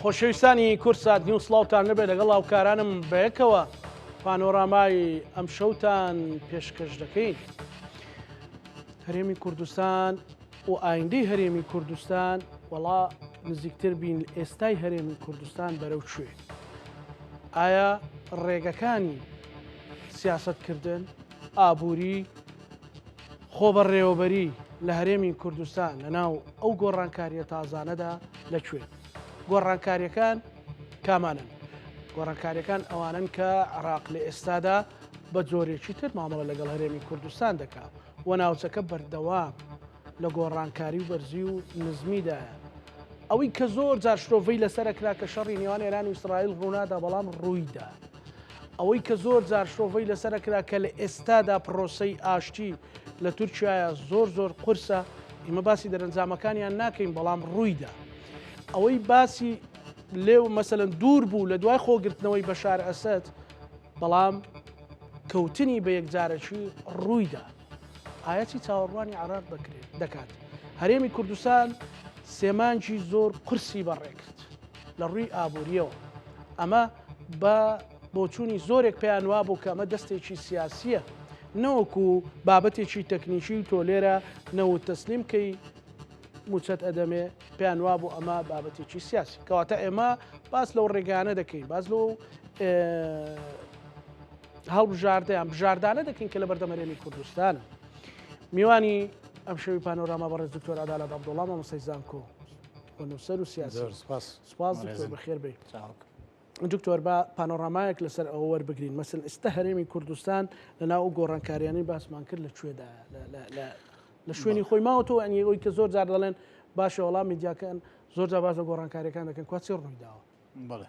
خۆشەویستانی کورسات نیو سڵاوتان نەبێت لەگەڵ هاوکارانم بەیەکەوە پانۆرامای ئەم شەوتان پێشکەش دەکەین. هەرێمی کوردستان و ئایندەی هەرێمی کوردستان وەڵا نزیکتر بین ئێستای هەرێمی کوردستان بەرەو کوێ؟ ئایا ڕێگەکانی سیاسەتکردن، ئابووری، خۆبەڕێوەبەری لە هەرێمی کوردستان لەناو ئەو گۆڕانکاریە تازانەدا لەکوێ؟ گۆڕانکاریەکان کامانن؟ گۆڕانکاریەکان ئەوانن کە عێراق لە ئێستادا بە جۆرێکی تر مامەڵە لەگەڵ هەرێمی کوردستان دەکات و ناوچەکە بەردەوام لە گۆڕانکاری و بەرزی و نزمیدایە. ئەوەی کە زۆر جار شرۆڤەی لەسەرکرا کە شەڕی نێوان ئێران و ئیسرائیل ڕوونادا بەڵام ڕوویدا. ئەوەی کە زۆر جار شرۆڤەی لەسەرکرا کە لە ئێستادا پرۆسەی ئاشتی لە تورکیایە زۆر قورسە، ئێمە باسی دەرەنجامەکانیان ناکەین بەڵام ڕوویدا. ئەوەی باسی لێو مەسەلەن دوور بوو لە دوای خۆگرتنەوەی بەشار ئەسەد بەڵام کەوتنی بە یەکجارەکی ڕوویدا. ئاەتی چاوەڕوانی عێراق دەکات. هەرێمی کوردستان سێمانجی زۆر قورسی بەڕێکرد لە ڕووی ئابوووریەوە. ئەمە بە بۆچوونی زۆرێک پێیان وا بوو کە ئەمە دەستێکی سیاسیە، نەوەکو بابەتێکی تەکنیکی و تۆ لێرە نەوت تەسلیم کەی موچەت ئەدەمێ پێیان وا بوو ئەمە بابەتێکی سیاسی. کەواتە ئێمە باس لەو ڕێگانە دەکەین، باز لەو هەڵبژاردەیان بژاردانە دەکەین کە لە بەردەم هەرێمی کوردستانە. میوانی ئەم شەوی پانۆراما بەڕێز دکتۆر عەدالەت عەبدوڵڵا مامۆستای زانکۆ نووسەر و سیاسی. سوپاس دکتۆر بەخێر بێ. دکتۆر بە پانۆرامایەک لەسەر ئەوە وەربگرین. مەسەن ئێستا هەرێمی کوردستان لەناو گۆڕانکاریانەی باسمان کرد لەکوێدا لە شوێنی خۆی ماوەتەوە ئەنیەوەی کە زۆر جار دەڵێن باشە وەڵام میدیاکەن زۆر جار باش لە گۆڕانکاریەکان دەکەن کواچی ڕوویداوە. بڵێ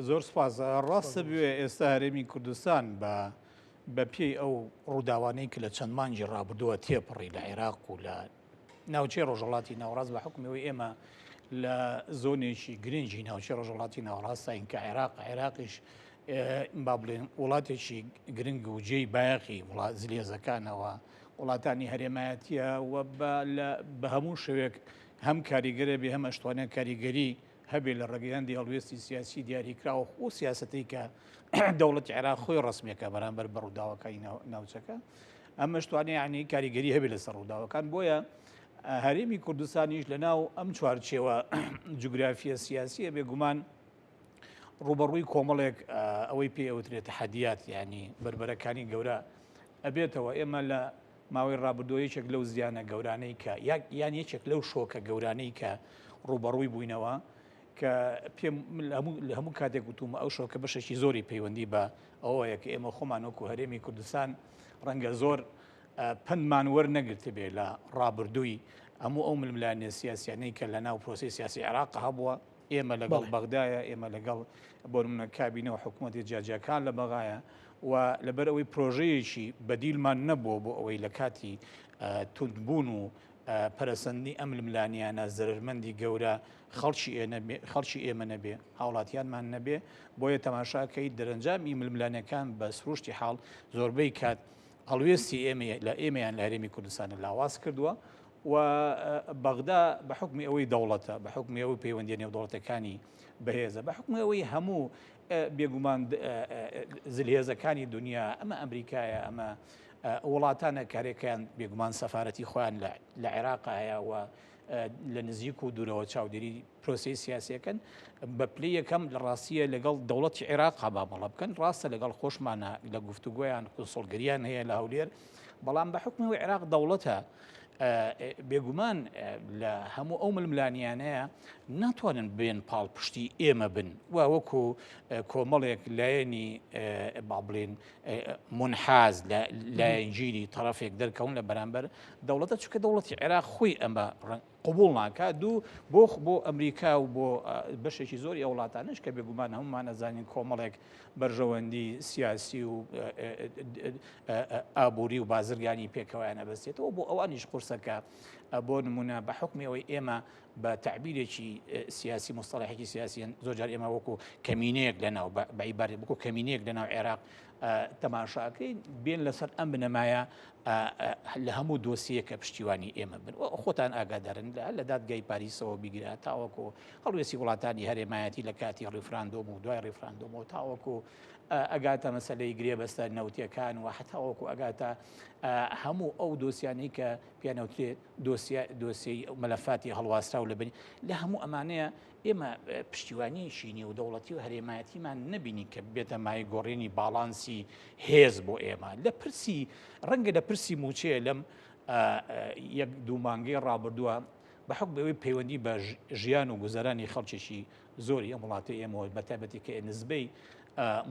زۆر سپاس. ڕاستە بوێ ئێستا هەرێمی کوردستان بە پێی ئەو ڕووداوانەی کە لە چەند مانگی ڕابردووە تێپەڕی لە عێراق و لە ناوچەی ڕۆژهەڵاتی ناوەڕاست بە حکومەوەی ئێمە لە زۆنێکی گرنگی ناوچەی ڕۆژهەڵاتی ناوەڕاستین کە عێراقیش با بڵێن وڵاتێکی گرنگ و جێی بایەقی وڵات زلێزەکانەوە وڵاتانی هەرێمایەتیە و بە هەموو شوێک هەم کاریگەرە بێ هەم ئەشتوانە کاریگەری هەبێ لە ڕێگەیاندی هەڵوێستی سیاسی دیاریکراوە و سیاسەتی کە دەوڵەتی عێراق خۆی ڕسمیەکە بەرامبەر بە ڕووداوەکانی ناوچەکە ئەم ئەشتوانێ یعنی کاریگەری هەبێ لەسەر ڕووداوەکان. بۆیە هەرێمی کوردستانیش لەناو ئەم چوارچێوە جوگرافیە سیاسیە بێگومان ڕوبەڕووی کۆمەڵێک ئەوەی پێ ئەوترێت تەحەدیات یعنی بربەرەکانی گەورە ئەبێتەوە. ئێمە لە ماوەی ڕابردووە یەکێک لەو زیانە گەورانەی کە یان یەکێک لەو شۆکە گەورانەی کە ڕوبەڕووی بووینەوە کە پێم لە هەموو کاتێک وتومە ئەو شۆکە بەشێکی زۆری پەیوەندی بە ئەوەیە کە ئێمە خۆمان وەکو هەرێمی کوردستان ڕەنگە زۆر پندمان وەرنەگرت بێ لە ڕابردووی هەموو ئەو ململانێ سیاسیانەی کە لە ناو پرۆسی سیاسی عێراق هەبووە. ئێمە لەگەڵ بەغدایە، ئێمە لەگەڵ بۆ نمونە کابینەوە حکوومەتی جیاجیەکان لە بەغایە و لەبەر ئەوەی پرۆژەیەکی بەدیلمان نەبووە بۆ ئەوەی لە کاتی توندبوون و پەرەسەندی ئەم ململانیانە زەرمەندی گەورە خەڵکی ئێمە نەبێ، هاوڵاتیانمان نەبێ. بۆیە تەماشاکەی دەرەنجامی ململانەکان بە سروشتی حاڵ زۆربەی کات هەڵوێستی ئێمەیان لە هەرێمی کوردستانە لاواز کردووە و بەغدا بە حکمی ئەوەی دەوڵەتە، بە حکمی ئەوەی پەیوەندی نێودەوڵەتەکانی بەهێزە، بە حکمی ئەوەی هەموو بێگومان زلهێزەکانی دنیا ئەمە ئەمریکایە، ئەمە وڵاتانە کارێکیان بێگومان سەفارەتی خۆیان لە عێراقایە و لە نزیک و دوورەوە چاودێری پرۆسی سیاسیەکەن بە پلەی یەکەم لە ڕاستیە لەگەڵ دەوڵەتی عێراق هەبامەڵە بکەن. ڕاستە لەگەڵ خۆشمانە لە گفتوگۆیان کونسڵگریان هەیە لە هەولێر، بەڵام بە حکمەوەی عێراق دەوڵەتە بێگومان لە هەموو ئەو ململانیانەیە ناتوانن بێن پاڵپشتی ئێمە بن و وەکو کۆمەڵێک لایەنی با بڵێن منحاز لایەنگیری تەرەفێک دەرکەون لە بەرامبەر دەوڵەتە، چونکە دەوڵەتی عێراق خۆی ئەمە قبول ناکات. بۆ ئەمریکا و بۆ بەشێکی زۆری ئەو وڵاتانش کە بێگومان هەمومان نەزانین کۆمەڵێک بەرژەوەندی سیاسی و ئابووری و بازرگانی پێکەوەیان ئەبەستێتەوە بۆ ئەوانیش قورسەکە. بۆ نمونە بە حکمی ئەوەی ئێمە بە تعبیرێکی سیاسی مستەڵحێکی سیاسیەن زۆرجار ئێمە وەکو کەمینەیەک لەناو بەعیبارێت بکو کەمینەیەک لەناو عێراق تەماشاکەی بێن لەسەر ئەم بنەمایە لە هەموو دۆسیەکە پشتیوانی ئێمە بن خۆتان ئاگادارن لە دادگای پاریسەوە بیگرات تاوەکو هەڵوێسی وڵاتانی هەرێمایەتی لە کاتی ڕیفراندۆم و دوای ڕیفراندۆمەوە تاوەکو ئەگاتە مەسلەی گرێبەستە نەوتیەکان و حتاوەکو ئەگاتە هەموو ئەو دۆسیانەی کە پیانەوترێت دۆسی مەلەفاتی هەڵواستراو لە بنی لە هەموو ئەمانەیە ئێمە پشتیوانی شینی و دەوڵەتی و هەرێمایەتیمان نەبینی کە بێتە مای گۆڕینی باڵانسی هێز بۆ ئێمە لە پرسی ڕەنگە لە پرسی موچەیە لەم یەک دوو مانگەی ڕابردووە بە حکم بەوەی پەیوەندی بە ژیان و گوزەرانی خەڵکیێکی زۆری ئەم وڵاتی ئێمەوە بەتایبەتی کە نزبەی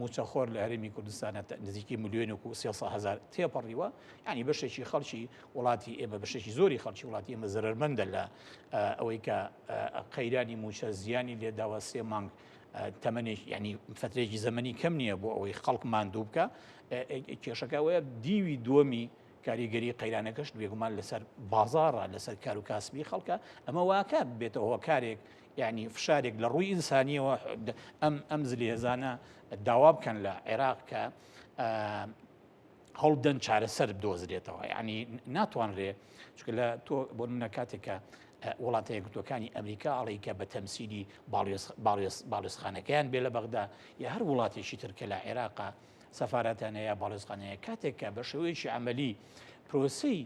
موچەخۆر لە هەرێمی کوردستانە نزیکی ملیۆن و 300,000 تێپەڕیوە ینی بەشێکی خەڵکی وڵاتی ئێمە بەشێکی زۆری خەڵکی وڵاتی ئێمە زەرمەندە لە ئەوەی کە قەیرانی موچە زیانی لێداوە 3 مانگ تەمەنێک ینی فترێکی زەمەنی کەم نییە بۆ ئەوەی خەڵکمان دوو بکە کێشەکەوەیە دیوی دووەمی کاریگەری قەیرانەکەش بێگومان لەسەر بازاڕە لەسەر کار و کاسبی خەڵکە ئەمە واکە بێتەوە کارێک یعنی فشارێک لە ڕووی ئینسانیەوە ئەم زلێزانە داوا بکەن لە عێراق کە هەڵدەن چارەسەر بدۆزرێتەوە یعنی ناتوانرێ چکە لە تۆ بۆ منە کاتێکە وڵاتە یەکگرتوەکانی ئەمریکا ئاڵی کە بە تەمسیلی باڵێزخانەکەیان بێ لە بەغدا یا هەر وڵاتێکی ترکە لە عێراقا سەفارەتانەیە باڵێزخانەیە کاتێککە بە شێوەیەکی عملی پرۆسی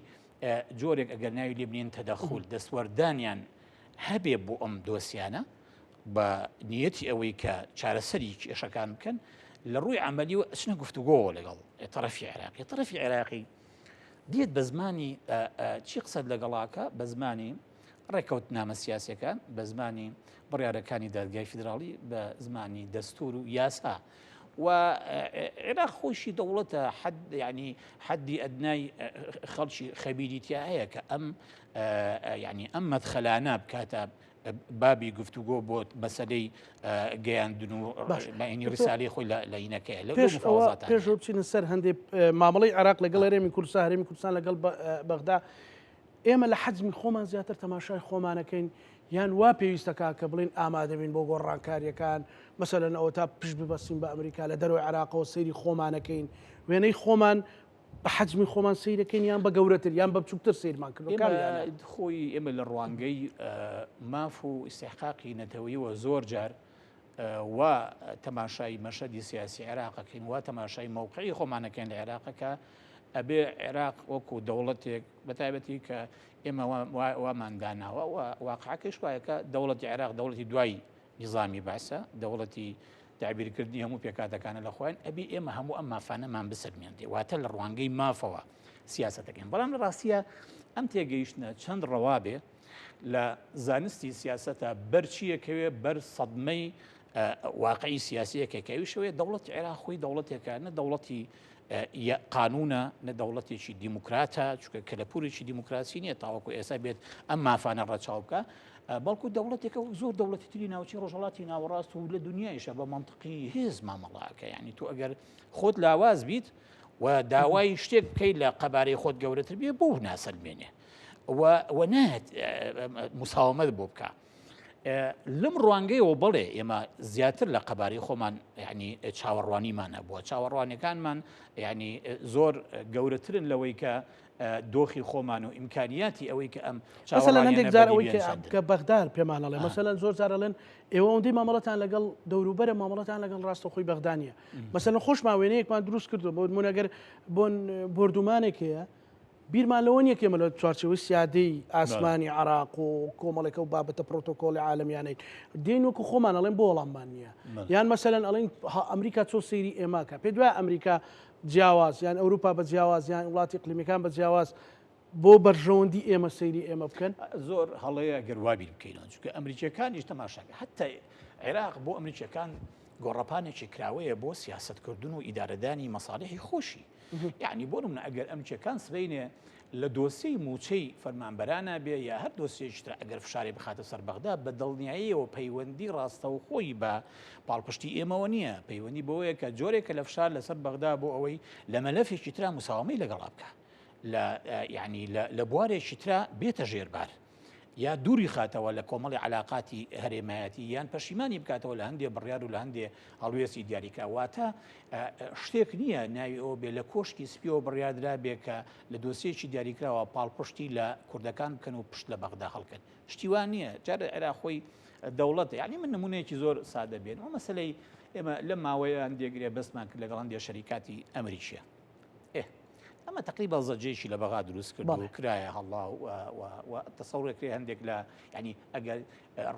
جۆرێک ئەگەر ناوی لێ بنێن تەدەخول دەستوەردانیان هەبێ بۆ ئەم دۆسیانە بە نیەتی ئەوەی کە چارەسەری کێشەکان بکەن لە ڕووی عملی و ئەچنە گفتوگۆوە لەگەڵ طرفی عێراقی طرفی عێراقی دێت بە زمانی چی قسەت لەگەڵاکە بە زمانی ڕێکەوت نامە سیاسەکان بە زمانی بڕیارەکانی دادگای فیدراڵی بە زمانی دەستور و یاسا و عێراق خۆشی دەوڵەتە ینی حدی ئەدنای خەڵکی خەبیریتیا هەیە کە ینی ئەم مەدخەلانە بکاتە بابی گفتوگۆ بۆ مەسەلەی گەیاندن و ینی ڕسالی خۆی لە عینەکەی لە پێش بچینە سەر هەندێک مامەڵەی عێراق لەگەڵ هەرێمی کوردستان هەرێمی کوردستان لەگەڵ بەغدا ئێمە لە حەجمی خۆمان زیاتر تەماشای خۆمانەکەین یان وا پێویستەکە کە بڵین ئامادەبین بۆ گۆڕانکاریەکان مەسەلەن ئەوە تا پشت ببەستین بە ئەمریکا لە دەروی عێراقەوە سەیری خۆمانەکەین وێنەی خۆمان بە حەجمی خۆمان سیرەکەین یان بە گەورەتر یان بە بچووکتر سیرمان کردو خۆی ئێمە لە ڕوانگەی ماف و ئیسحقاقی نەتەوەیەوە زۆر جار وا تەماشای مەشەدی سیاسی عێراقەکەین وا تەماشای مەوقعی خۆمانەکەین لە عێراقەکە ئەبێ عێراق وەکو دەوڵەتێک بەتایبەتی کە ئێمە وامانداناوە واقعەکەش وایە کە دەوڵەتی عێراق دەوڵەتی دوای نظامی باسە دەوڵەتی تعبیرکردنی هەموو پێکاتەکانە لە خۆیان ئەبی ئێمە هەموو ئەم مافانەمان بسەرمێندێ واتە لە ڕوانگەی مافەوە سیاسەتەکەین بەڵام لە ڕاستیە ئەم تێگەیشتنە چەند ڕەوابێ لە زانستی سیاسەتە بەرچیەکەوێ بەر سەدمەی واقعی سیاسیەکەکەویشەوەی دەوڵەتی عێراق خۆی دەوڵەتێکە نە دەوڵەتی قانونە نە دەوڵەتێکی دیموکراتە چکە کەلەپورێکی دیموکراسی نییە تاوەکو ئێستا بێت ئەم مافانە ڕەچاو بکە بەڵکو دەوڵەتێکە زۆر دەوڵەتی تری ناوچی ڕۆژهڵاتی ناوەڕاست و لە دنیایشە بە منطقی هێز مامەڵاکە یعنی تۆ ئەگەر خۆت لاواز بیت و داوای شتێک بکەیت لە قەبارەی خۆت گەورەتر بێ بۆ ناسەلمێنێ و نایەت مساومەت بۆ بکە لەم ڕوانگەیەوە بڵێ ئێمە زیاتر لە قەبارەی خۆمان ینی چاوەڕوانیمانە بووە چاوەڕوانەکانمان ینی زۆر گەورەترن لەوەی کە دۆخی خۆمان و ئیمکانیاتی ئەوەی کە ئەم هەندێک جار ئەوەی کە بەغدار پێمانەڵێ مەسەلەن زۆر جارەڵێن ئێوە ئەوەندەی مامەڵەتان لەگەڵ دەوروبەرە مامەڵەتان لەگەڵ ڕاستەخۆی بەغدانیە مەسەلەن خۆشمان وێنەیەکمان دروست کردو بۆ نمونەگەر بۆن بردومانێک هەیە بیرمان لەوە نیە کێمە لە چوارچەوەی سیادەی ئاسمانی عراق و کۆمەڵێکە و بابەتە پرۆتۆکۆلی عالمیانەی دێن وەکو خۆمان ئەڵێن بۆ وەڵاممان نییە یان مەسەلەن ئەڵێن ئەمریکا چۆ سەیری ئێماکە پێ دوای ئەمریکا جیاواز یان ئەوروپا بە جیاواز یان وڵاتی قلیمیەکان بە جیاواز بۆ بەرژەوەندی ئێمە سەیری ئێمە بکەن زۆر هەڵەیە گەروابی بکەینەوە چونکە ئەمریکیەکانیش تەماشاکە حتى عێراق بۆ ئەمریکیەکان گۆڕەپانێکی کراوەیە بۆ سیاستکردن و ئیدارەدانی مەساڵحی خۆشی یعنی بۆ منە ئەگەر ئەمریکیەکان سبەینێ لە دۆسیی موچەی فەرمانبەرانە بێ یا هەر دۆسیەکتر ئەگەر فشاری بخاتە سەر بەغدا بە دڵنیاییەوە پەیوەندی ڕاستەوخۆی بە پاڵپشتی ئێمەوە نییە پەیوەندی بۆیە کە جۆرێکە لە فشار لەسەر بەغدا بۆ ئەوەی لە مەلەفێکی ترا مساومەی لەگەڵا بکە ینی لە بوارێکی ترا بێتە ژێربار یا دووری خاتەوە لە کۆمەڵی علااقاتی هەرێمایەتی یان پەشیمانی بکاتەوە لە هەندێک بڕیار و لە هەندێک هەڵوێستی دیاریکە واتە شتێک نییە ناوی ئەو بێ لە کۆشکی سپیەوە بڕیاردرا بێ کە لە دۆسیەکی دیاریکراوە پاڵپشتی لە کوردەکان بکەن و پشت لە بەغدا هەڵکەن شتیوان نییە جارە عێراخۆی دەوڵەت یعنی من نمونەیەکی زۆر سادە بێن ئەو مەسلەی ئێمە لە ماوەیە هەندێگرێ بەسمان کرد لەگەڵ هەندێک شەریکاتی ئەمریکیە ئەمە تقریبا زەجێکی لە بەغا دروست کرد و کرایە هەڵا و تەسەوڕێکرێ هەندێک لە ینی ئەگەر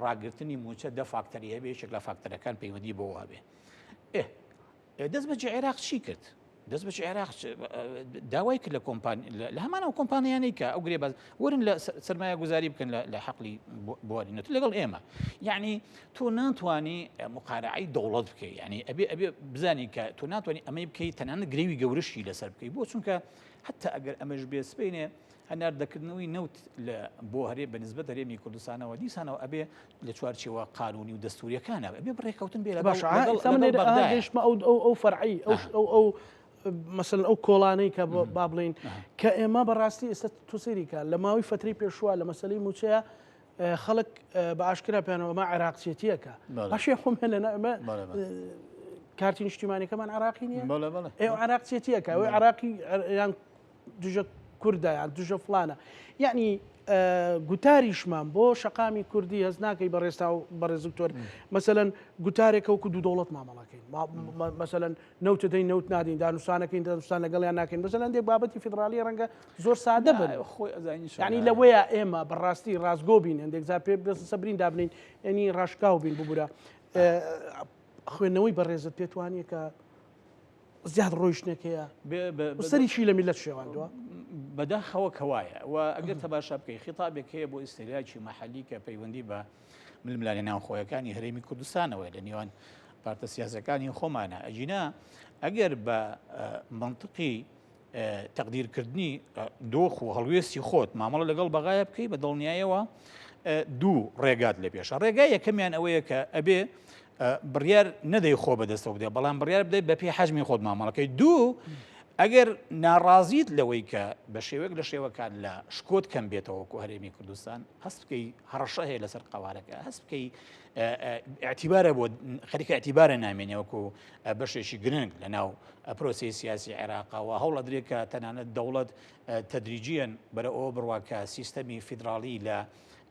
ڕاگررتنی موچە دە فاکتەری هەبێ یەکێک لە فاکتەرەکان پەیوەندی بۆەوە بێ دەست بەجێ عێراق چی کرد؟ دەست بەجێ عێراق داوای کرد لە هەمانەوە کۆمپانیانەی کە ئەو گرێ باز وەرن لە سەرمایە گوزاری بکەن لە حەقلی بوارینەوە لەگەڵ ئێمە یعنی تۆ ناتوانانی مقارعی دەوڵەت بکەیت ینی ئەبێ بزانی کە تۆ ناتوانانی ئەمەی بکەیت تەنانە گرێوی گەورشی لەسەر بکەیت بۆ چونکە حتا ئەگەر ئەمەش بێ سپینێ هەناردەکردنەوەی نەوت بۆ هەرێ بەنسبەت هەرێمی کوردستانەوە دیسانەوە ئەبێ لە چوارچێوە قانونی و دەستوریەکانە ئەبێ بڕێکەوتن بێ گەشتمە ئەو فەرعی ئەو مثلەن ئەو کۆڵانەی کە با بڵین کە ئێمە بەڕاستی ئێستا تووسریکە لە ماوەی فتری پێشوە لە مەسلەی موچەیە خەڵک بە ئاشکرا پێیانەوەمە عێراقچێتیەکە باشێ خۆم هێنە ئەمە کارتی نیشتیمانیەکەمان عراقی نییە ئێوە عراقچێتیەکە ئەوەی عراقی یان دوژە کووردە یان دوژە فلانە یعنی گوتاریشمان بۆ شەقامی کوردی هەز ناکەی بەڕێستا و بەڕێزکتۆر مەسەلەن گوتارێکە وکو دوو دەوڵەت مامەڵەکەین مەسەلەن نەوتە دەین نەوت نادین دانوستانەکەین دانوستان لەگەڵیان ناکەین بەسەلەن دێک بابەتی فیدراالی ڕەنگە زۆر سادە بن ینی لەوەیە ئێمە بەڕاستی ڕازگۆ بین هەندێک زار پێ سەبرین دابنین ینی ڕاشکاو بین ببوورە خوێندنەوەی بەڕێزت پێتوانیە کە زیاد ڕۆیشتێکەیە سەریشی لە میلەت شێواندووە بەداخەوە کەوایە و ئەگەر تەباشا بکەی خیتابێک هەیە بۆ ئیسلاکی مەحەلی کە پەیوەندی بە ململانی ناوخۆیەکانی هەرێمی کوردستانەوەی لە نێوان پارتە سیاسەکانی خۆمانە ئەجینا ئەگەر بە منطقی تەقدیرکردنی دۆخ و هەڵوێستی خۆت مامەڵە لەگەڵ بەغایە بکەی بە دڵنیایەوە دوو ڕێگات لێ پێشە ڕێگای یەکەمیان ئەوەیە کە ئەبێ بڕیار نەدەی خۆ بەدەستەوە بدێ بەڵام بڕیار بدەیت بە پێی حەجمی خۆت مامەڵەکەی دوو ئەگەر ناڕازیت لەوەی کە بە شێوەیەک لە شێوەکان لە شکۆت کەم بێتەوە کو هەرێمی کوردستان هەست بکەی هەڕەشە هەیە لەسەر قوارەکە هەست بکەی ئاعتیبارە بۆ خەریکە ئاعتیبارە نامێنێوەکو بەشێکی گرنگ لە ناو پرۆسی سیاسی عێراقەوە هەوڵە درێکە تەنانەت دەوڵەت تەدریجیان بەرە ئەوە بڕوا کە سیستەمی فیدراالی لە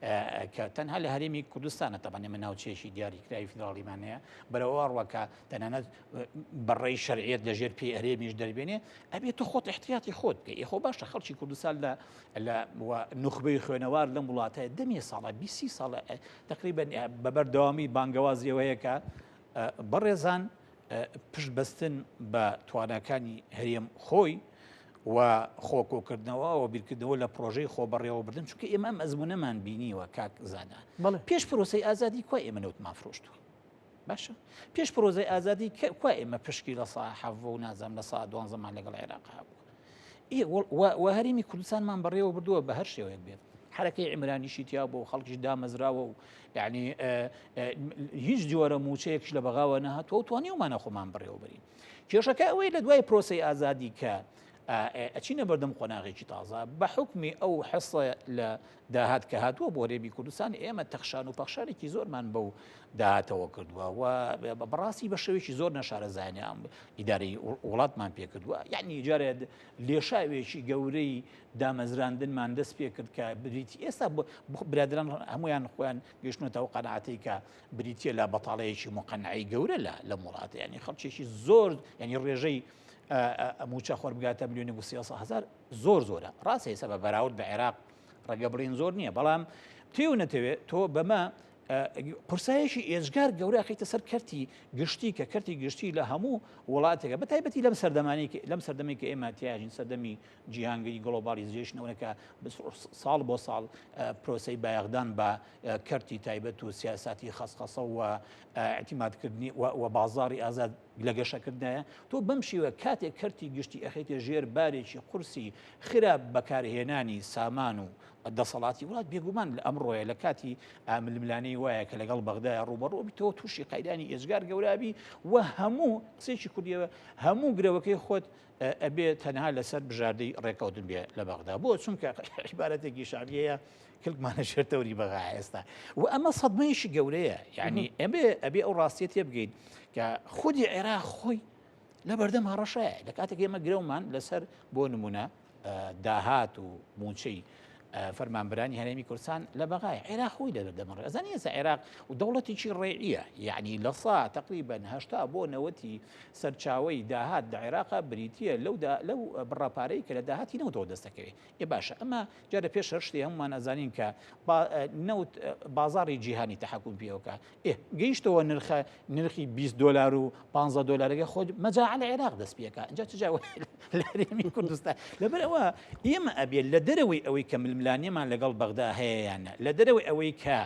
کە تەنها لە هەرێمی کوردستانە تەبانێ من ناوچێشی دیاریکراوی فیدراالیمان هەیە بەرەوە ڕوەکە تەنانەت بەڕێی شەرعیەت لەژێر پێی هەرێمیش دەربێنێ ئەبێت تۆ خۆت احتیاتی خۆت بکەی خۆ باشە خەڵکی کوردستان لە نوخبەی خوێنەوار لەم وڵاتەیە دەمێ ساڵە 20 ساڵە تقریبەن بەبەردەوامی بانگەوازیەوەیە کە بەڕێزان پشت بەستن بە توانەکانی هەرێم خۆی و خۆکۆکردنەوە و بیرکردنەوە لە پرۆژەی خۆ بەڕێوە بردن چونکە ئێمە ئەزمونەمان بینیوە کاک زانە پێش پرۆسەی ئازادی کوای ئێمە نەوتمان فرۆشتووە باشە پێش پرۆزەی ئازادی کوای ئێمە پشکی لە سا حەڤ و نازام لە سا 12 لەگەڵ عێراق هەبووە و هەرێمی کوردستانمان بەڕێوە بردووە بە هەر شێوەیەک بێت حرەکەی عیمرانیشی تیا بۆ خەڵکیش دامەزراوە و یعنی هیچ جۆرە موچەیەکش لە بەغاوە نەهاتوە توانیومانە خۆمان بڕێوە بەرین کێشەکە ئەوەی لە دوای پرۆسەی ئازادی کە ئەچینە بەردەم قۆناغێکی تازە بە حکمی ئەو حەسە لە داهات کە هاتووە بۆ هەرێمی کوردستان ئێمە تەخشان و پەخشارێکی زۆرمان بەو داهاتەوە کردووە و بەڕاستی بە شێوێکی زۆر نەشارە زانیان ئیدارەی وڵاتمان پێ کردووە یعنی جارێت لێشاوێکی گەورەی دامەزراندنمان دەست پێ کرد کە بریتی ئێستا برادران هەمویان خۆیان گەشتنەوە قەناعەتی کە بریتە لە بەتاڵەیەکی مقەنعی گەورە لە وڵاتە ینی خەڵکێکی زۆر ینی ڕێژەی موچە خۆر بگاتە ملیۆنی 300,000 زۆر زۆرە ڕاستە ئێستا بە بەراورد بە عێراق ڕێگە بڵین زۆر نییە بەڵام تێو نەتەوێت تۆ بەمە پرسایشی ئێجگار گەورە خیتە سەر کەرتی گشتی کە کەرتی گشتی لە هەموو وڵاتێکە بەتایبەتی لەم سەردەمی کە ئێمە تیاژین سەردەمی جیهانگەری گلۆبالیزیشنەوەکە ساڵ بۆ ساڵ پرۆسەی بایەغدان بە کەرتی تایبەت و سیاساتی خەسخەسە و اعتیمادکردنی و بازاری ئازاد لە گەشەکردنایە تۆ بەم شێوە کاتێک کەرتی گشتی ئەخیتە ژێر بارێکی قورسی خراپ بەکارهێنانی سامان و دەسەڵاتی وڵات بێگومان لە ئەمڕۆیە لە کاتی ململانەی وایە کە لەگەڵ بەغدای ڕوبەڕوو بیتەوە تووشی قەیرانی ئێجگار گەورابی و هەموو قسێکی کوردیەوە هەموو گرەوەکەی خۆت ئەبێ تەنها لەسەر بژاردەی ڕێکەوتن بێ لە بەغدا بۆ چونکە عیبارەتێکی شعبیەیە کلکمانە شێرتەوری بەغا ئێستا و ئەمە سەدمەیەشی گەورەیە یعنی ئەبێ ئەو ڕاستیە تێ بگەین کە خودی عێراق خۆی لە بەردەم هەڕەشایە لە کاتێک ئێمە گرەومان لەسەر بۆ نمونە داهات و موچەی فەرمانبرانی هەرێمی کوردستان لە بەغای عێراق خۆی لە بەردەمەڕێ ئەزانانی ئێستا عێراق و دەوڵەتێکی ڕێعیە یعنی لە سا تقریبا 80 بۆ 90 سەرچاوەی داهات لە عێراقا بریتیە لەو بڕاپارەی کە لە داهاتی نەوتەوە دەستەکەوێت ێ باشە ئەمە جارە پێش شتێ هەمومان ئەزانین کە نەوت بازاڕی جیهانی تەحەکوم پێوەکە گەیشتەوە نرخی 20 دلار و 15 دلارەکە خۆ مەجاعە لە عێراق دەست پێکە اینجا چجا لە هەرێمی کوردستان لەبەرەوە ئێمە ئەبێت لە دەرەوەی ئەوەی کە ململانیەمان لەگەڵ بەغدا هەیەیانە لە دەرەوەی ئەوەی کە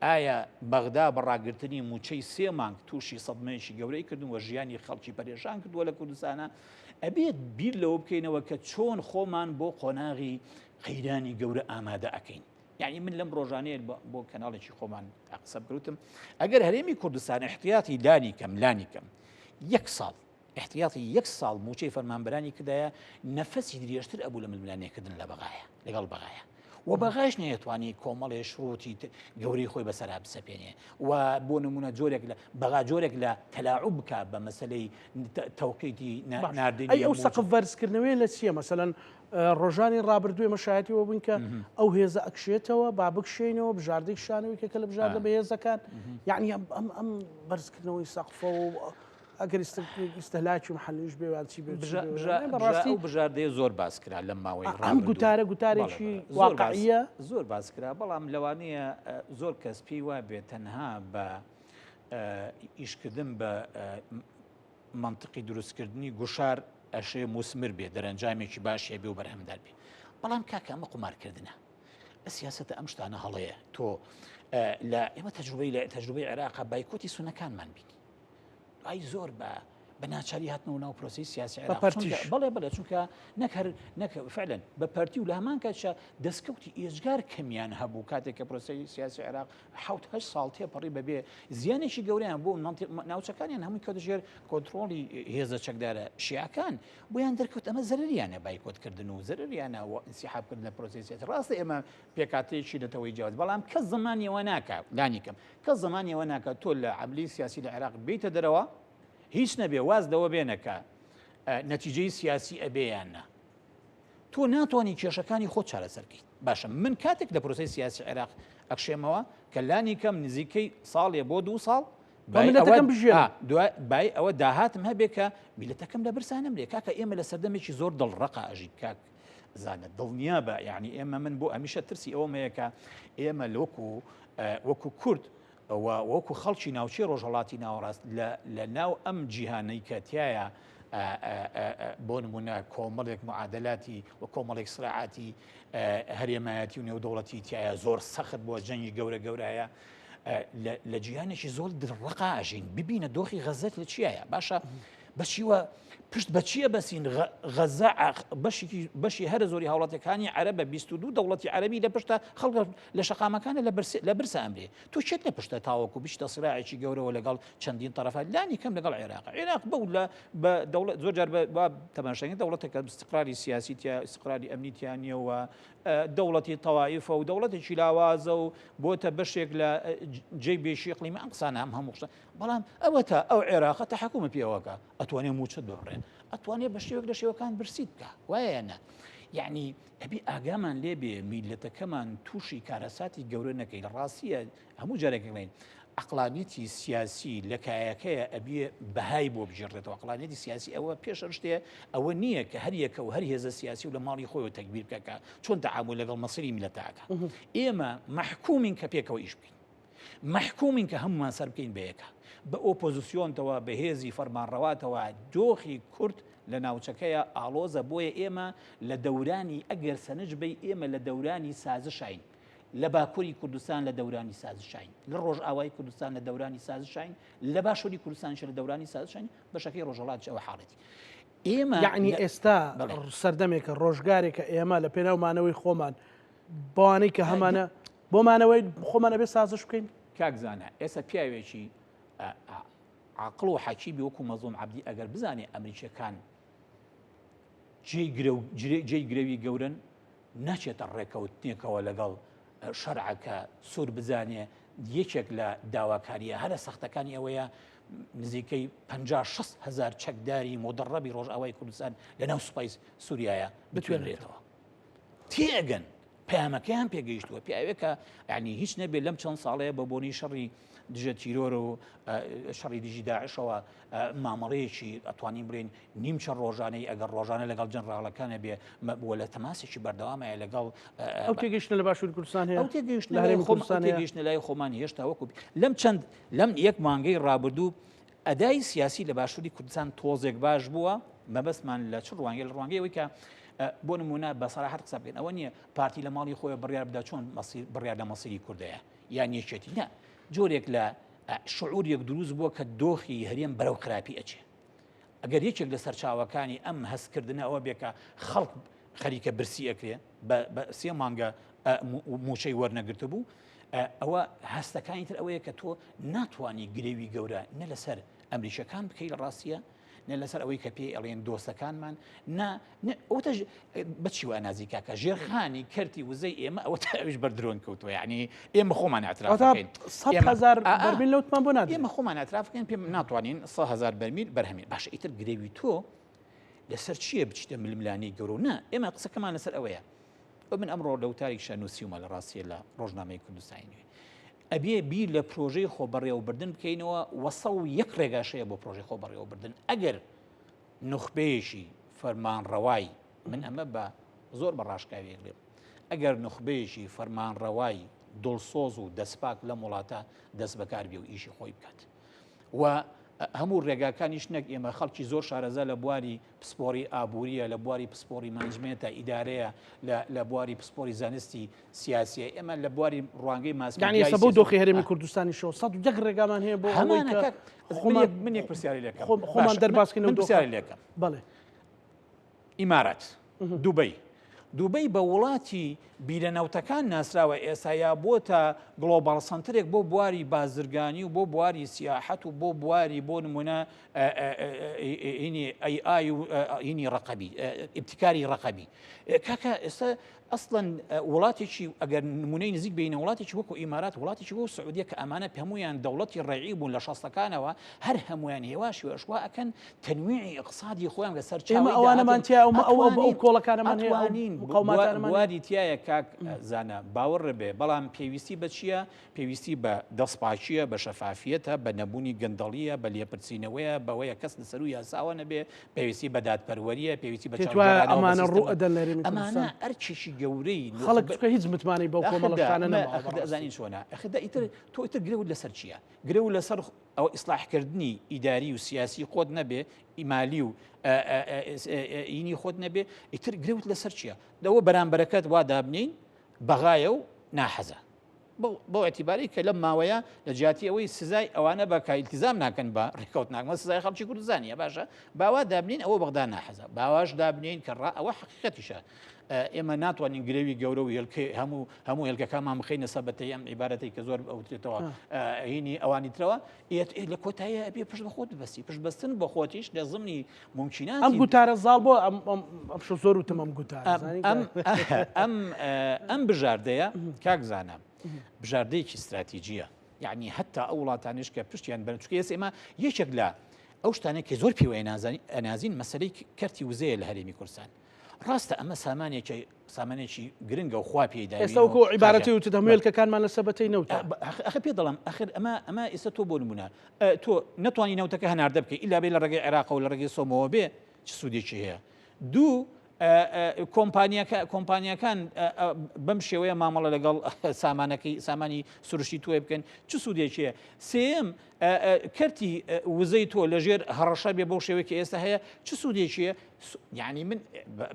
ئایا بەغدا بەڕاگررتنی موچەی 3 مانگ تووشی سەدمەیەکی گەورەی کردووە ژیانی خەڵکی پەرێشان کردووە لە کوردستانە ئەبێت بیر لەوە بکەینەوە کە چۆن خۆمان بۆ قۆناغی قەیرانی گەورە ئامادە ئەەکەین یعنی من لەم ڕۆژانەیە بۆ کەناڵێکی خۆمان قسە بکەوتم ئەگەر هەرێمی کوردستان احتیاتی لانی کەم 1 ساڵ احتیاطی 1 ساڵ موچەی فەرمانبەرانی کردایە نەفەسی درێژتر ئەبوو لە ململانێکردن لە بەغایە لەگەڵ بەغایە و بەغاش نەیەتوانی کۆمەڵێ شروتی گەوری خۆی بەسەرا بسەپێنێ و بۆ نمونە جۆرێک لە بەغا جۆرێک لە تەلاعوب بکە بە مەسلەی تەوقیتی ناردنی ئەو سەقف ڤەرزکردنەوەی لە چییە مەسەلەن ڕۆژانی ڕابردووی مەشایەتیەوە بووین کە ئەو هێزە ئەکشێتەوە با بکشێنەوە بژاردەی شانەوەی کە لە بژاردە بە هێزەکان یعنی ئەم بەرزکردنەوەی سەقفە و ئەگەر ئیستهلاکی محلیش بێوانچی بێڕاستی بژاردەیە زۆر باسکرا لەم ماوەی ئەم گوتارێکی واقعیە زۆر باسکرا بەڵام لەوانەیە زۆر کەس پێی وا بێت تەنها بە ئیشکردن بە منطقی دروستکردنی گوشار ئەشێ موسمر بێ دەرەنجامێکی باشیە بێ و بەرهەمدار بێ بەڵام کاکە ئەمە قومارکردنە لە سیاسەتە ئەم شتانە هەڵەیە تۆ لە ئێمە تەجروبەی عێراقا بایکۆتی سونەکانمان بینی ئای زۆر بە ناچاری هاتنەوە ناو پرۆسی سیاسی بەڵێ چونکە نەک فعلا بە پەرتی و لە هەمان کاتشە دەستکەوتی ئێجگار کەمیان هەبوو کاتێک کە پرۆسی سیاسی عێراق 7 ساڵ تێپەڕی بەبێ زیانێکی گەوریان بۆ ناوچەکانیان هەمووی کە دەژێر کۆنتڕۆلی هێزە چەکدارە شیعەکان بۆیان دەرکەوت ئەمە زەرریانە بایکۆتکردن و زەرریانە ئینسیحابکردن لە پرۆسی سیاسی ڕاستە ئێمە پێکاتەیەکی دەتەوەی جیاواز بەڵام کەس زمانیەوە ناکە لانیکەم کەس زمانیەوە ناکە تۆ لە عەملی سیاسی لە عێراق بیتە دەرەوە هیچ نەبێ واز دەوە بێنەکە نەتیجەی سیاسی ئەبێیانە تۆ ناتوانانی کێشەکانی خۆت چارەسەرکەیت باشە من کاتێک لە پرۆسی سیاسی عێراق ئەکشێمەوە کە لانی کەم نزیکەی ساڵێ بۆ 2 ساڵ بای ئەوە داهاتم هەبێ کە میلەتەکەم لە برسانم لێ کاکە ئێمە لە سەردەمێکی زۆر دڵڕەقا ئەژین کاک زانت دڵنیا بە یعنی ئێمە من بۆ ئەمیشە ترسی ئەوەم هەیە کە ئێمە وەکو کورد وەکو خەڵکی ناوچێ ڕۆژهەڵاتی ناوەڕاست لە ناو ئەم جیهانەی کە تایە بۆ نمونە کۆمەڵێک معادلاتی و کۆمەڵێک سراعاتی هەرێمایەتی و نێودەوڵەتی تایە زۆر سەخت بۆ جەنگی گەورەیە لە جیهانێکی زۆر دڕەقا ئاژین ببینە دۆخی غەزەت لە چیایە باشە بەچیوە پشت بە چییە بەسین غەزە بەشی هەرە زۆری هاوڵاتەکانی عەرەبە 22 دەوڵەتی عەرەبی لە پشتە خەڵک لە شەقامەکانە لە برسە ئەمرێ تو چێت لە پشتە تاوەکو بشتە سراعێکی گەورەوە لەگەڵ چەندین طرفات لانی کەم لەگەڵ عێراق بەو لە دەوڵەت زۆر جار تەماشاگەن دەوڵەتێکە استقراری سیاسی استقراری ئەمنیتیان نیەوە دەوڵەتی تەوایفە و دەوڵەتێکی لاوازە و بۆتە بەشێک لە جێی بێشی ئیقلیمی ئەم قسانە هەموو قسە بەڵام ئەوە تا ئەو عێراقە تەحەکومە پێوەکە ئەتوانێ موچە دۆڕێن ئەتوانێت بە شێوەک لە شێوەکان برسیت بکە وایەنە یعنی ئەبی ئاگامان لێبێ میلەتەکەمان تووشی کارەساتی گەورە نەکەی لە ڕاستیە هەموو جارێکڵین عقلانیتی سیاسی لە کایەکەیە ئەبێ بەهای بۆ بژێڕێتەوە عقلانیتی سیاسی ئەوە پێش شتێ ئەوە نییە کە هەریەکە و هەر هێزە سیاسی و لە ماڵی خۆی تەکبیر بکەکە چۆن تەعامل لەگەڵ مەسەری میلەتەکە ئێمە مەحکومین کە پێکەوە ئیش بکەین مەحکومین کە هەمومان سەر بکەین بەیەکە بە ئۆپۆزیسیۆنتەوە بەهێزی فەرمانڕەواتەوە دۆخی کورد لە ناوچەکەیە ئاڵۆزە بۆیە ئێمە لە دەورانی ئەگەر سەنج بی ئێمە لە دەورانی سازشین لە باکووری کوردستان لە دەورانی سازشین لە ڕۆژ ئاوای کوردستان لە دەورانی سازشین لە باشووری کوردستانش لە دەورانی سازشین بەشەکەی ڕۆژهەڵاتی ئەوە حاڵەتی ئێمە یعنی ئێستا سەردەمێکە ڕۆژگارێکە ئێمە لە پێناومانەوەی خۆمان بەوانەی کە هەمانە بۆمانەوەی خۆمانە بێ سازش بکەین کاکزانە ئێستا پیاوێکی عقل و حەکیمی وەکو مەزۆم عەبدی ئەگەر بزانێ ئەمریکیەکان جێی گرەوی گەورن ناچێتە ڕێکەوتنێکەوە لەگەڵ شەرعەکە سوور بزانێ یەکێک لە داواکاریە هەرە سەختەکانی ئەوەیە نزیکەی 56 هزار چەکداری مۆدەڕەبی ڕۆژئاوای کوردستان لەناو سوپای سووریایە بتوێنرێتەوە تێگەن پەیامەکەیان پێگەیشتووە پیاوێکە یعنی هیچ نەبێت لەم چەند ساڵەیە بە بۆنی شەڕی دژە تیرۆر و شەڕی دژی داعشەوە مامەڵەیەکی ئەتوانین برین نیمچە ڕۆژانەی ئەگەر ڕۆژانە لەگەڵ جەنرالەکانە بێ بووە لە تەماسێکی بەردەوامە لەگەڵ ئەو تێگەیشتە لە باشووری کوردستان هەیە ئەو تێگەیشتە لای خۆمان هێشتا وەکو لەم یەک مانگەی ڕابردوو ئەدای سیاسی لە باشووری کوردستان تۆزێک باش بووە مەبەستمان لە چ ڕوانگەی لە ڕوانگەیەوەی کە بۆ نمونە بەسەراحەت قسە بکەین ئەوە نییە پارتی لە ماڵی خۆی بڕیار بدات چۆن بڕیار لە مەسیری کوردەیە یان یەکێتی نه جۆرێک لە شعورێک دروست بووە کە دۆخی هەرێم بەرەو خراپی ئەچێ ئەگەر یەکێک لە سەرچاوەکانی ئەم هەستکردنە ئەوە بێکە خەڵک خەریکە برسی ئەکرێ بە سێ مانگە موچەی وەرنەگرتە بوو ئەوە هەستەکانی تر ئەوەیە کە تۆ ناتوانانی گرێوی گەورە نە لەسەر ئەمریکەکان بکەی لە ڕاستیە نە لەسەر ئەوەی کە پێی ئەڵێن دۆستەکانمان ئەوتە بچی وە نازیکاکە ژێرخانی کەرتی وزەی ئێمە ئەوە ئەوش بەردرۆن کەوتوە یعنی ئێمە خۆمان ئاعترافەکەین 100,000 بەرمیل لەوتمان بۆ نادێت ئێمە خۆمان ئاعترافەکەین پێم ناتوانین 100,000 بەرمیل بەرهەمین باشە ئیتر گرێوی تۆ لەسەر چییە بچیتە ململانی گەورە نە ئێمە قسەکەمان لەسەر ئەوەیە من ئەمڕۆ لەو تاریکشە نووسیومە لە ڕاستیە لە ڕۆژنامەی کوردستانی نوێ ئەبێ بیر لە پرۆژەی خۆبەڕێوەبردن بکەینەوە وەسە و یەک ڕێگاشەیە بۆ پرۆژەی خۆبەڕێوەبردن ئەگەر نخبەیەشی فەرمانڕەوای من ئەمە بە زۆر بە ڕاشکاویەک لێم ئەگەر نخبەیەشی فەرمانڕەوای دڵسۆز و دەستپاک لە وڵاتە دەست بەکار بێ و ئیشی خۆی بکات و هەموو ڕێگاکانیش نەک ئێمە خەڵکی زۆر شارەزە لە بواری پسپۆری ئابووریە لە بواری پسپۆری مانجمێتە ئیدارەیە لە بواری پسپۆری زانستی سیاسیە ئێمە لە بواری ڕوانگەی ماسمەدیای بۆ دۆخی هەرێمی کوردستانی شۆ 100 ڕێگامان هەیە بۆ من یەک پرسیاری لەکەم خۆمان دەرباسکەین پرسیاری لەکەم بەڵێ ئیمارەت دووبەی بە وڵاتی بیرەنەوتەکان ناسراوە ئێسایا بۆتە گلۆبال سنترێک بۆ بواری بازرگانی و بۆ بواری سیاحەت و بۆ بواری بۆ نمونە ئای و هینی ڕقەبی ئیبتیکاری ڕقەبی کاکە ئێستا ئەسڵەن وڵاتێکی ئەگەر نمونەی نزیک بینە وڵاتێکی وەکو ئیمارات وڵاتێکی بۆ سعودیە کە ئەمانە هەمویان دەوڵەتی ڕێعی بوون لە شەستەکانەوە هەر هەمویان هێواشی وەشوا ئەکەن تەنویعی اقتصادی خۆیان لە سەرچاوی ئەوانەمان تیا ئەو کۆڵەکانەمان هەیە بواری تایە کاک زانە باوەڕ بێ بەڵام پێویستی بە چییە پێویستی بە دەستپاچیە بە شەفافیەتە بە نەبوونی گەندەڵیە بە لێپرسینەوەیە بەوەیە کەس لەسەر و یاساوە نەبێ پێویستی بە دادپەروەریە پێویستی بە ئەمانە ڕوئەدەن لە هەرێمی کوردستان ئەمانە ئەرچێکی گەورەی خەڵک هیچ متمانی بەو کۆمەڵەکانە ئەزانی چۆنە ئەخدا ئیتر تۆ ئیتر گرەوت لەسەر چییە گرەوت لەسەر ئەو ئیسلاحکردنی ئیداری و سیاسی خۆت نەبێ ئیمالی و ئینی خۆت نەبێ ئیتر گرەوت لەسەر چییە لەوە بەرامبەرەکەت وا دابنین بەغایە و ناحەزە بۆ ئەتیباری کە لەم ماوەیە لە جیاتی ئەوەی سزای ئەوانە بە کایلتیزام ناکەن بە ڕێکەوت ناکەمە سزای خەڵکی کوردستانیە باشە باوا دابنین ئەوە بەغدا ناحەزە باواش دابنین کە ئەوە حقیقەتیشە ئێمە ناتوانین گرێوی گەورە و هێلکەی هەموو هێلکەکانمان بخەینە سەبەتەی ئەم عیبارەتەی کە زۆر ئەوترێتەوە هینی ئەوانی ترەوە لە کۆتاییە ئەبێ پشت بە خۆت ببەستی پشت بەستن بە خۆتیش لە زمانی ممکناتی ئەم گوتارە زاڵ بۆ ئەم زۆر وتم ئەم گوتار ئەم بژاردەیە کاکزانە بژاردەیەکی استراتیجیە یعنی هەتا ئەو وڵاتانش کە پشتیان بەن چکە ئێمە یەکێک لە ئەو شتانێک کە زۆر پێوەیە ئەنازین مەسەلەی کەرتی وزەیە لە هەرێمی کوردستان ڕاستە ئەمە سامانێکی گرنگە و خوا پێداوی ئێستاوەکو عیبارەتی وتە هەموێلکەکانمان لە سەبەتەی نەوتە ئەخ پێ دەڵم ئەخر ئەمە ئێستا تۆ بۆ نمونە تۆ نەتوانی نەوتەکە هەناردە بکەی ئیلا بێ لە ڕێگەی عێراق و لە ڕێگەی سۆمەوە بێ چ سوودێکی هەیە دوو کۆمپانیەکان بەم شێوەیە مامەڵە لەگەڵ سامانی سروشتی تۆی بکەن چ سوودێکیە سێم کەرتی وزەی تۆ لەژێر هەڕەشە بێ بەو شێوەیەکی ئێستا هەیە چ سوودێکیە یعنی من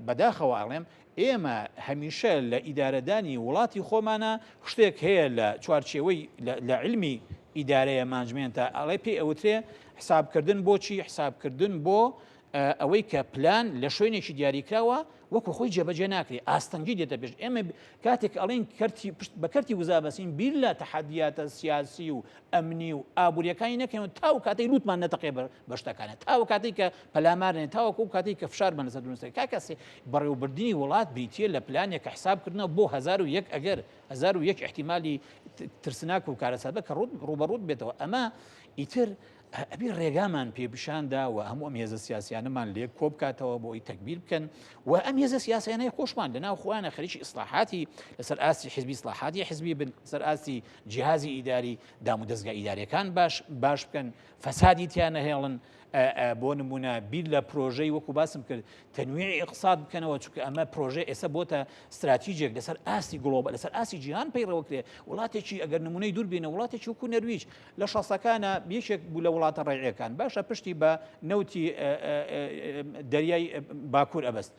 بەداخەوە ئاڵێم ئێمە هەمیشە لە ئیدارەدانی وڵاتی خۆمانە شتێک هەیە لە چوارچێوەی لە علمی ئیدارەیە مانجمێنتە ئەڵێ پێی ئەوترێ حسابکردن بۆ چی حسابکردن بۆ ئەوەی کە پلان لە شوێنێکی دیاریکراوە وەکو خۆی جێبەجێ ناکرێ ئاستەنگی دێتە پێش ئێمە کاتێک ئەڵێن بە کەرتی وزابەسین بیر لە تەحەدیاتە سیاسی و ئەمنی و ئابوووریەکانی نەکەون تاو کاتەی لوتمان نەتەقێ بە شتەکانە تاو کاتێک کە پەلامارێن تاوەکو کاتێک کە فشار بەنەسەر دروستەکە کاکەسێ بەڕێوەبردننی وڵات بیتە لە پلانێک کە حسابکردنەوە بۆ 1001 ئەگەر 1001 احتیمالی ترسناک و کارەساتە کە ڕوبەڕوود بێتەوە ئەمە ئیتر ئەبی ڕێگامان پێبشاندا و هەموو ئەم هێزە سیاسیانەمان لێک کۆ بکاتەوە بۆ ئەی تەکبیر بکەن و ئەم هێزە سیاسیانەی خۆشمان لەناو خۆیانە خەریکی ئیسلاحاتی لەسەر ئاستی حزبی ئیسلاحاتی حزبی بن سەر ئاستی جیهازی ئیداری دام و دەستگا ئیداریەکان باش بکەن فەسادی تیانە هێڵن بۆ نمونە بیر لە پرۆژەی وەکو باسم کرد تەنویعی اقتصاد بکەنەوە چونکە ئەمە پرۆژه ئێستا بۆتە استراتیجێک لەسەر ئاستی گلۆبال لەسەر ئاستی جیهان پەیڕەوەکرێ وڵاتێکی ئەگەر نمونەی دوور بینە وڵاتێکی وەکو نەرویج لە شەسەکانە یەکێک بوو لە وڵاتە ڕێعەکان باشە پشتی بە نەوتی دەریای باکوور ئەبەست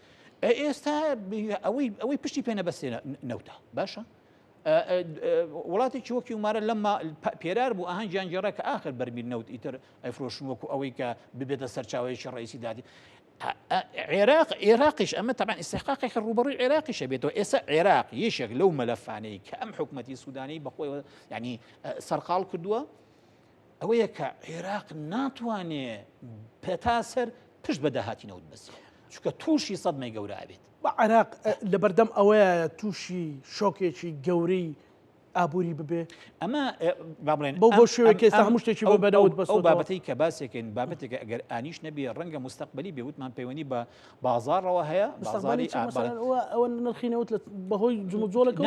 ئێستا ئەوەی پشتی پێ نەبەستێنە نەوتە باشە وڵاتی وەکی ومارە لەمما پێرار بوو ئاهەن گیانجێڕە کە ئاخر بەرمیل نەوت ئیتر ئەیفرۆشن وەکو ئەوەی کە ببێتە سەرچاوەیەکی ڕئیسی دادی عێراقیش ئەمە تەبان ئیستحقاقێکی ڕوبەڕووی عێراقیشە بێتەوە ئێستا عێراق یەشێک لەو مەلەفانەی کە ئەم حکوومەتی سوودانی بەخۆی ینی سەرقاڵ کردووە ئەوەیە کە عێراق ناتوانێ پێتاسەر پشت بە داهاتینەوت بەسی چونکە تووشی سەدمەی گەورە بێت بە عێراق لە بەردەم ئەوەیە تووشی شۆکێکی گەورەی ئابووری ببێ ئەمە بابڵێن بۆ شوێک ئێستا هەموو شتێکی بۆ بەدەوت بەس ئەو بابەتەی کە باسێکن بابەتێکە ئەگەر ئانیش نەبێ ڕەنگە مستەقبلی بێوتمان پەیوەنی بە بازاڕەوە هەیە بازاری ئەوە نرخینەوت بەهۆی جمجۆڵەکە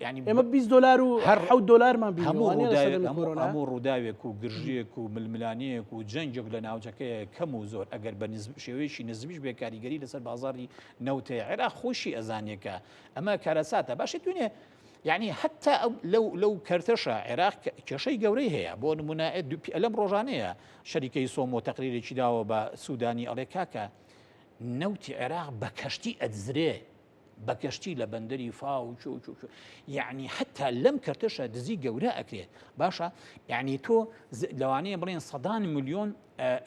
ینی ئێمە 20 دلار و حەوت دلارمان هەموو ڕووداوێک و گرژێک و ململانەیەک و جەنجێک لە ناوچەکەی کەم و زۆر ئەگەر بە شێوەیەکی نزمیش بێ کاریگەری لەسەر بازاری نەوتەیە عێراق خۆشی ئەزانێکە ئەمە کارەساتە باشە دوێنێ يعني حتى لو كرتشا عراق كشي جوري هي بون منا لم روجانيه شركه سومو تقرير شي داو با سوداني اليكاكا نوتي عراق بكشتي ادزري بكشتي لبندري فاو شو يعني حتى لم كرتشا دزي جوراء اكريت باشا يعني تو لوانيه برين صدان مليون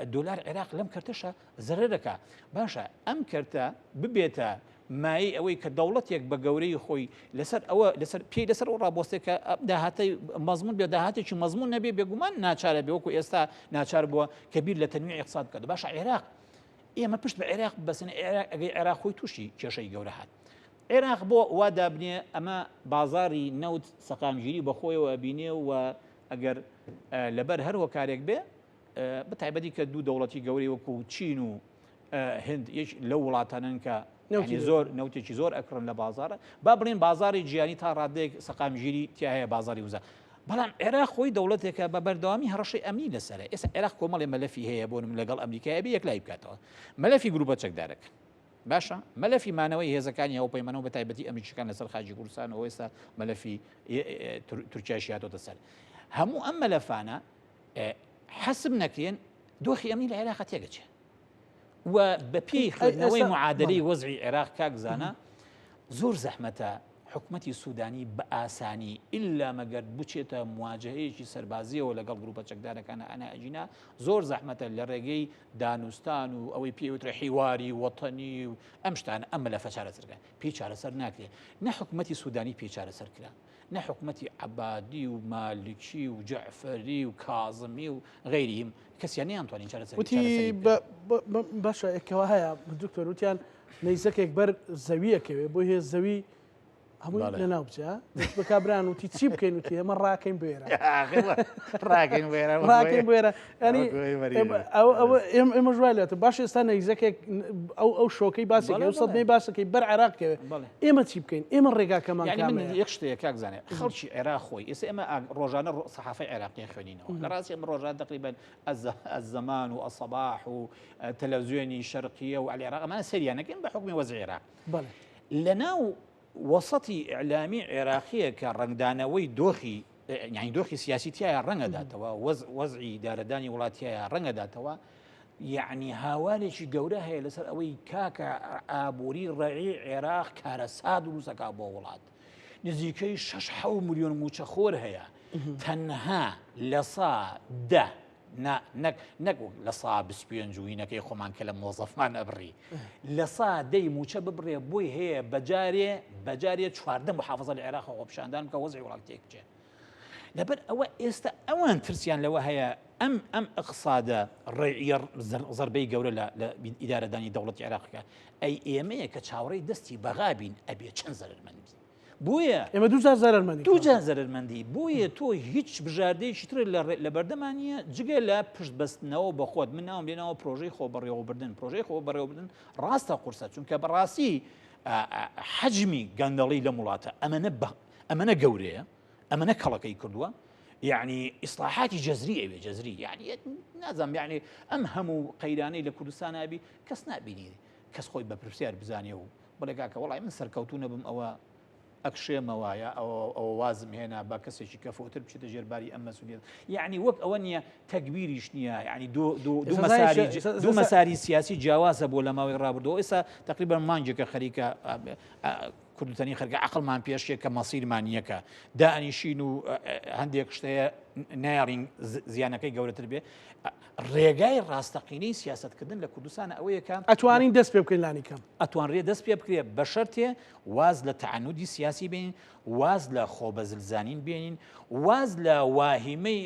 دولار عراق لم كرتشا زرركا باشا ام كرتا ببيتا مای ئەوەی کە دەوڵەتێک بە گەورەی خۆی لەسەر ئەوە لەسەر پێی لەسەر ئەو ڕابۆستێکە داهاتەی مەزمون بێ داهاتێکی مەزمون نەبێ بێگومان ناچارە بێ وەکو ئێستا ناچار بووە کە بیر لە تەنویع اقتصاد بکات باشە عێراق ئێمە پشت بە عێراق بەسن ئەگەی عێراق خۆی تووشی کێشەی گەورە هات عێراق بۆ وا دابنێ ئەمە بازاری نەوت سەقامگیری بەخۆیەوە بینێ و ئەگەر لەبەر هەروە کارێک بێ بەتایبەتی کە دوو دەوڵەتی گەورەی وەکو چین و هند لەو وڵاتانن کە زۆر نەوتێکی زۆر ئەکڕن لە بازارە با بڵێن بازاری جیانی تا ڕادێک سەقامگیری تیاهەیە بازاری وزە بەڵام عێراق خۆی دەوڵەتێکە بە بەردەوامی هەڕەشەی ئەمنی لەسەرە ئێستا عێراق کۆمەڵی مەلەفی هەیە بۆ لەگەڵ ئەمریکای بێ یەک لای بکاتەوە مەلەفی گروپە چەکدارەکە باشە مەلەفی مانەوەی هێزەکانی هەوپەیمانەوە بە تایبەتی ئەمریکیەکان لەسەر خاجی کوردستانەوە ئێستا مەلەفی تورکیاشی هاتۆتە سەر هەموو ئەم مەلەفانە حەسب نەکرێن دۆخی ئەمنی لە عێراق تێگەچێت و بەپی خوێندنەوەی معادلەی وەزعی عێراق کاکزانە زۆر زەحمەتە حکوومەتی سوودانی بە ئاسانی ئللا مەگەر بچێتە مواجهەیەکی سەربازیەوە لەگەڵ گروپە چەکدارەکانە ئەنا ئەجینا زۆر زەحمەتە لە ڕێگەی دانوستان و ئەوەی پێوترە حیواری وەتەنی و ئەم شتانە ئەم مەلەفە چارەسەرکە پێی چارەسەر ناکرێت نە حکوومەتی سوودانی پێی چارەسەر کرا نە حکوومەتی عەبادی و مالکی و جەعفەری و کاظمی و غەیریم کەسیان نەیانتوانین چارەسەر باشە ئێکەوە هەیە دکتۆر وتیان نەیزەکێک بەر زەویەکەوێ بۆ هێز زەوی هەمووی لە ناو بچە بە کابران وتی چی بکەین وتی ئەمە ڕاکەین بێرە ڕاکەین بێرە ینی ئێمە ژوالێتە باش ئێستا نەیزەکێک ئەو شۆکەی باسێکی ئەو سەدمەی باسەکەی بەر عێراقکەوێ ئێمە چی بکەین ئێمە ڕێگاکەمان یەک شتەیە کاکزانێ خەڵکی عێراق خۆی ئێستا ئێمە ڕۆژانە سەحافەی عێراقیە خوێنینەوە لە ڕاستی ئەمە ڕۆژان تقریبەن ئەزەمان و ئەسەباح و تەلەڤیزیۆنی شەرقیە و عێراق ئەمانە سەریانەکەن بە حکمی وەزعی عێراق لەناو وەسەتی ئیعلامی عێراقیە کە ڕنگدانەوەی دۆخی یعنی دۆخی سیاسی تایە ڕەنگەداتەوە وەزعی دارەدانی وڵاتیایە ڕەنگەداتەوە یعنی هاوارێکی گەورە هەیە لەسەر ئەوەی کاکە ئابووری ڕێعی عێراق کارەسات دروستەکا بۆ وڵات نزیکەی 6 ملیۆن موچەخۆر هەیە تەنها لە سا نەک لە سا 25 جوینەکەی خۆمان کە لە مۆزەفمان ئەبڕی لە سا دەی موچە ببڕێ بۆی هەیە بەجارێ چواردە محافظە لە عێراق خۆپشاندان کە وەزعی وڵات تێکچێ لەبەر ئەوە ئێستا ئەوان ترسیان لەوە هەیە ئەم اقتصادە ڕێعیە زەربەی گەورە لە ئیدارەدانی دەوڵەتی عێراقەکە ئەی ئێمەیە کە چاوەڕێی دەستی بەغابین ئەبێ چەند زەرمەندی بویە ئێمە دووجار زەرمەندی دووجار زەرمەندی بویە تۆ هیچ بژاردەیەکی تر لە بەردەمانە جگە لە پشت بەستنەوە بە خۆت من ناوم لێنەوە پرۆژەی خۆ بەڕێوەبردن پرۆژەی خۆ بەڕێوەبردن ڕاستە قورسە چونکە بەڕاستی حەجمی گەندەڵی لە وڵاتە ئەمەنە گەورەیە ئەمەنە کەڵەکەی کردووە يعني إصلاحات جذرية بجذرية يعني نازم يعني هەموو قەیرانەی لە کوردستان ئابی کەس نابینی کەس خۆی بە پرسیار بزانێ و بڵێ کاکە وەڵای من سەرکەوتو نەبم ئەوە ئەکشێمەوەیە ئەوە وازم هێنا با کەسێکی کەفۆتر بچێتە ژێرباری ئەم مەسئولیەت یعنی وەک ئەوە نییە تەکبیریش نییە یعنی دوو مەساری سیاسی جیاوازە بۆ لە ماوەی ڕابردەوە ئێستا تقریبا مانگێکە خەریکە کوردستانی خەرگە عقلمان پێشێک کە مەسیرمان یەکە دائنیشین و هەندێک شتەیە ناڕین زیانەکەی گەورەتر بێ ڕێگای ڕاستەقینەی سیاستکردن لە کوردستانە ئەوەیە کە ئەتوانین دەست پێ بکەین لانی کەم ئەتوانرێ دەست پێ بکرێت بە شەرتێ واز لە تەعنودی سیاسی بێنین واز لە خۆبەزلزانین بێنین واز لە واهیمەی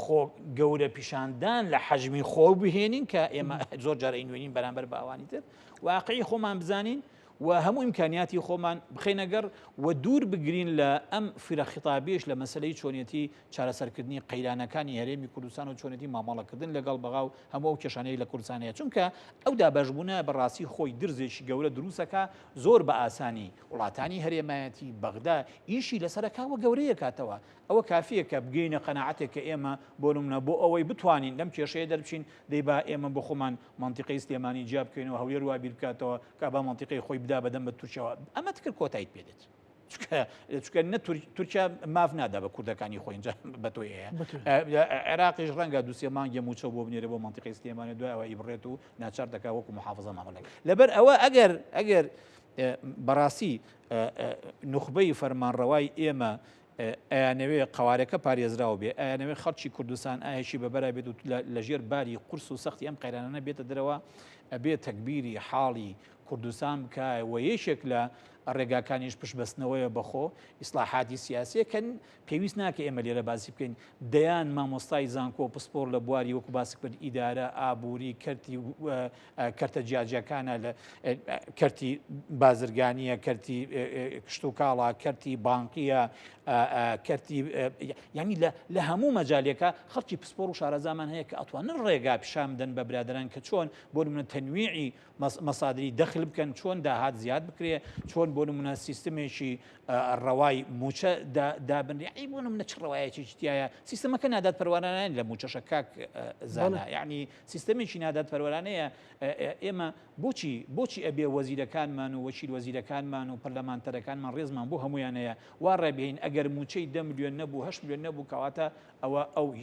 خۆ گەورە پیشاندان لە حەجمی خۆ بهێنین کە ئێمە زۆر جارە ئینوێنین بەرامبەر بە ئەوانی تر واقعی خۆمان بزانین و هەموو ئیمکانیاتی خۆمان بخینەگەر و دوور بگرین لە ئەم فرە خیتابیش لە مەسلەی چۆنیەتی چارەسەرکردنی قەیرانەکانی هەرێمی کوردستان و چۆنیەتی مامەڵەکردن لەگەڵ بەغا و هەموو ئەو کێشانەی لە کوردستانەیە چونکە ئەو دابەشبوونە بەڕاستی خۆی درزێکی گەورە دروستەکە زۆر بە ئاسانی وڵاتانی هەرێمایەتی بەغدا ئیشی لەسەرکاوە گەورەیە کاتەوە ئەوە کافیە کە بگەینە قەناعەتێک کە ئێمە بۆ نمونە بۆ ئەوەی بتوانین لەم کێشەیە دەربچین دەی با ئێمە بۆ خۆمان منتیقەی سلێمانی جیا بکەینەوە هەولێر وا بیر بکاتەوە کە با منتیقەی خۆی بدا بەدەم بە تورکیاوە ئەمە تکرد کۆتاییت پێدێت چکە نە تورکیا ماف نادا بە کوردەکانی خۆی اینجا بە تۆی هەیە عێراقیش ڕەنگە دووسێ مانگێ موچە بۆ بنێرە بۆ منتیقەی سلێمانی دوای ئەوە ئیبڕێت و ناچار دەکا وەکو محافظە مامەڵەک لەبەر ئەوە ئەگەر بەڕاستی نوخبەی فەرمانڕەوای ئێمە ئەیانەوێ قوارەکە پارێزراوە بێ ئەیانەوێ خەڵکی کوردستان ئاهێشی بەبەر بێت و لەژێر باری قورس و سەختی ئەم قەیرانانە بێتە دەرەوە ئەبێ تەکبیری حاڵی کوردستان بکە و یەکێک لە ڕێگاکانیش پشبەستنەوەیە بەخۆ ئیسلاحاتی سیاسیەکەن پێویست ناکە ئێمە لێرە باسی بکەین دەیان مامۆستای زانکۆ پسپۆر لە بواری وەکو باسی کرد ئیدارە ئابووری کەرتی کەرتە جیاجەکانە لە کەرتی بازرگانیە کەرتی کشت و کاڵا کەرتی بانقیە کەرتی یعنی لە هەموو مەجالێکە خەڵکی پسپۆر و شارەزامان هەیە کە ئەتوانن ڕێگا پیشان بدەن بە برادران کە چۆن بۆ نمونە تەنویعی مەسادری دەخل بکەن چۆن داهات زیاد بکرێ چۆن بۆ نمونە سیستمێکی ڕەوای موچە دابنری ئەی بۆ نمونە چ ڕەوایەکی تایە سیستمەکە نادات پەروەرانەیە لە موچەشە کاک زانە یعنی سیستمێکی نادات پەروەرانەیە ئێمە بۆچی ئەبێ وەزیرەکانمان و وەکیل وەزیرەکانمان و پەرلەمانتەرەکانمان ڕێزمان بۆ هەمویانەیە وا ڕێبێین ئەگەر موچەی 10 ملیۆن نەبوو 8 ملیۆن نەبوو کەواتە ئەو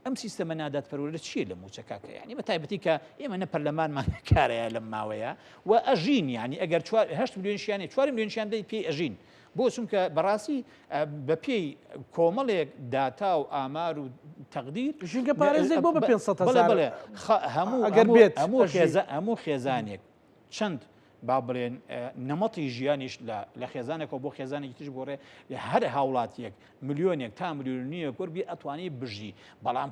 ئەم سیستەمە نادات پەروەرە چییە لە موچە کاکە یعنی بە تایبەتی کە ئێمە نە پەرلەمانمان کارەیە لەم ماوەیە و ئەژین یعنی ئەگەر 8 ملیۆنشیانێ 4 ملیۆنشیان دەی پێی ئەژین بۆ چونکە بەڕاستی بە پێی کۆمەڵێک داتا و ئامار و تەقدیر ژینکە پارێزێک بۆ بە 500 هەموو خێزانێک چەند با بڵێن نەمەتی ژیانیش لە خێزانێکەوە بۆ خێزانێکی تش گۆڕێ هەر هاوڵاتیەک ملیۆنێک تا ملیۆنیە کوربی ئەتوانی بژی بەڵام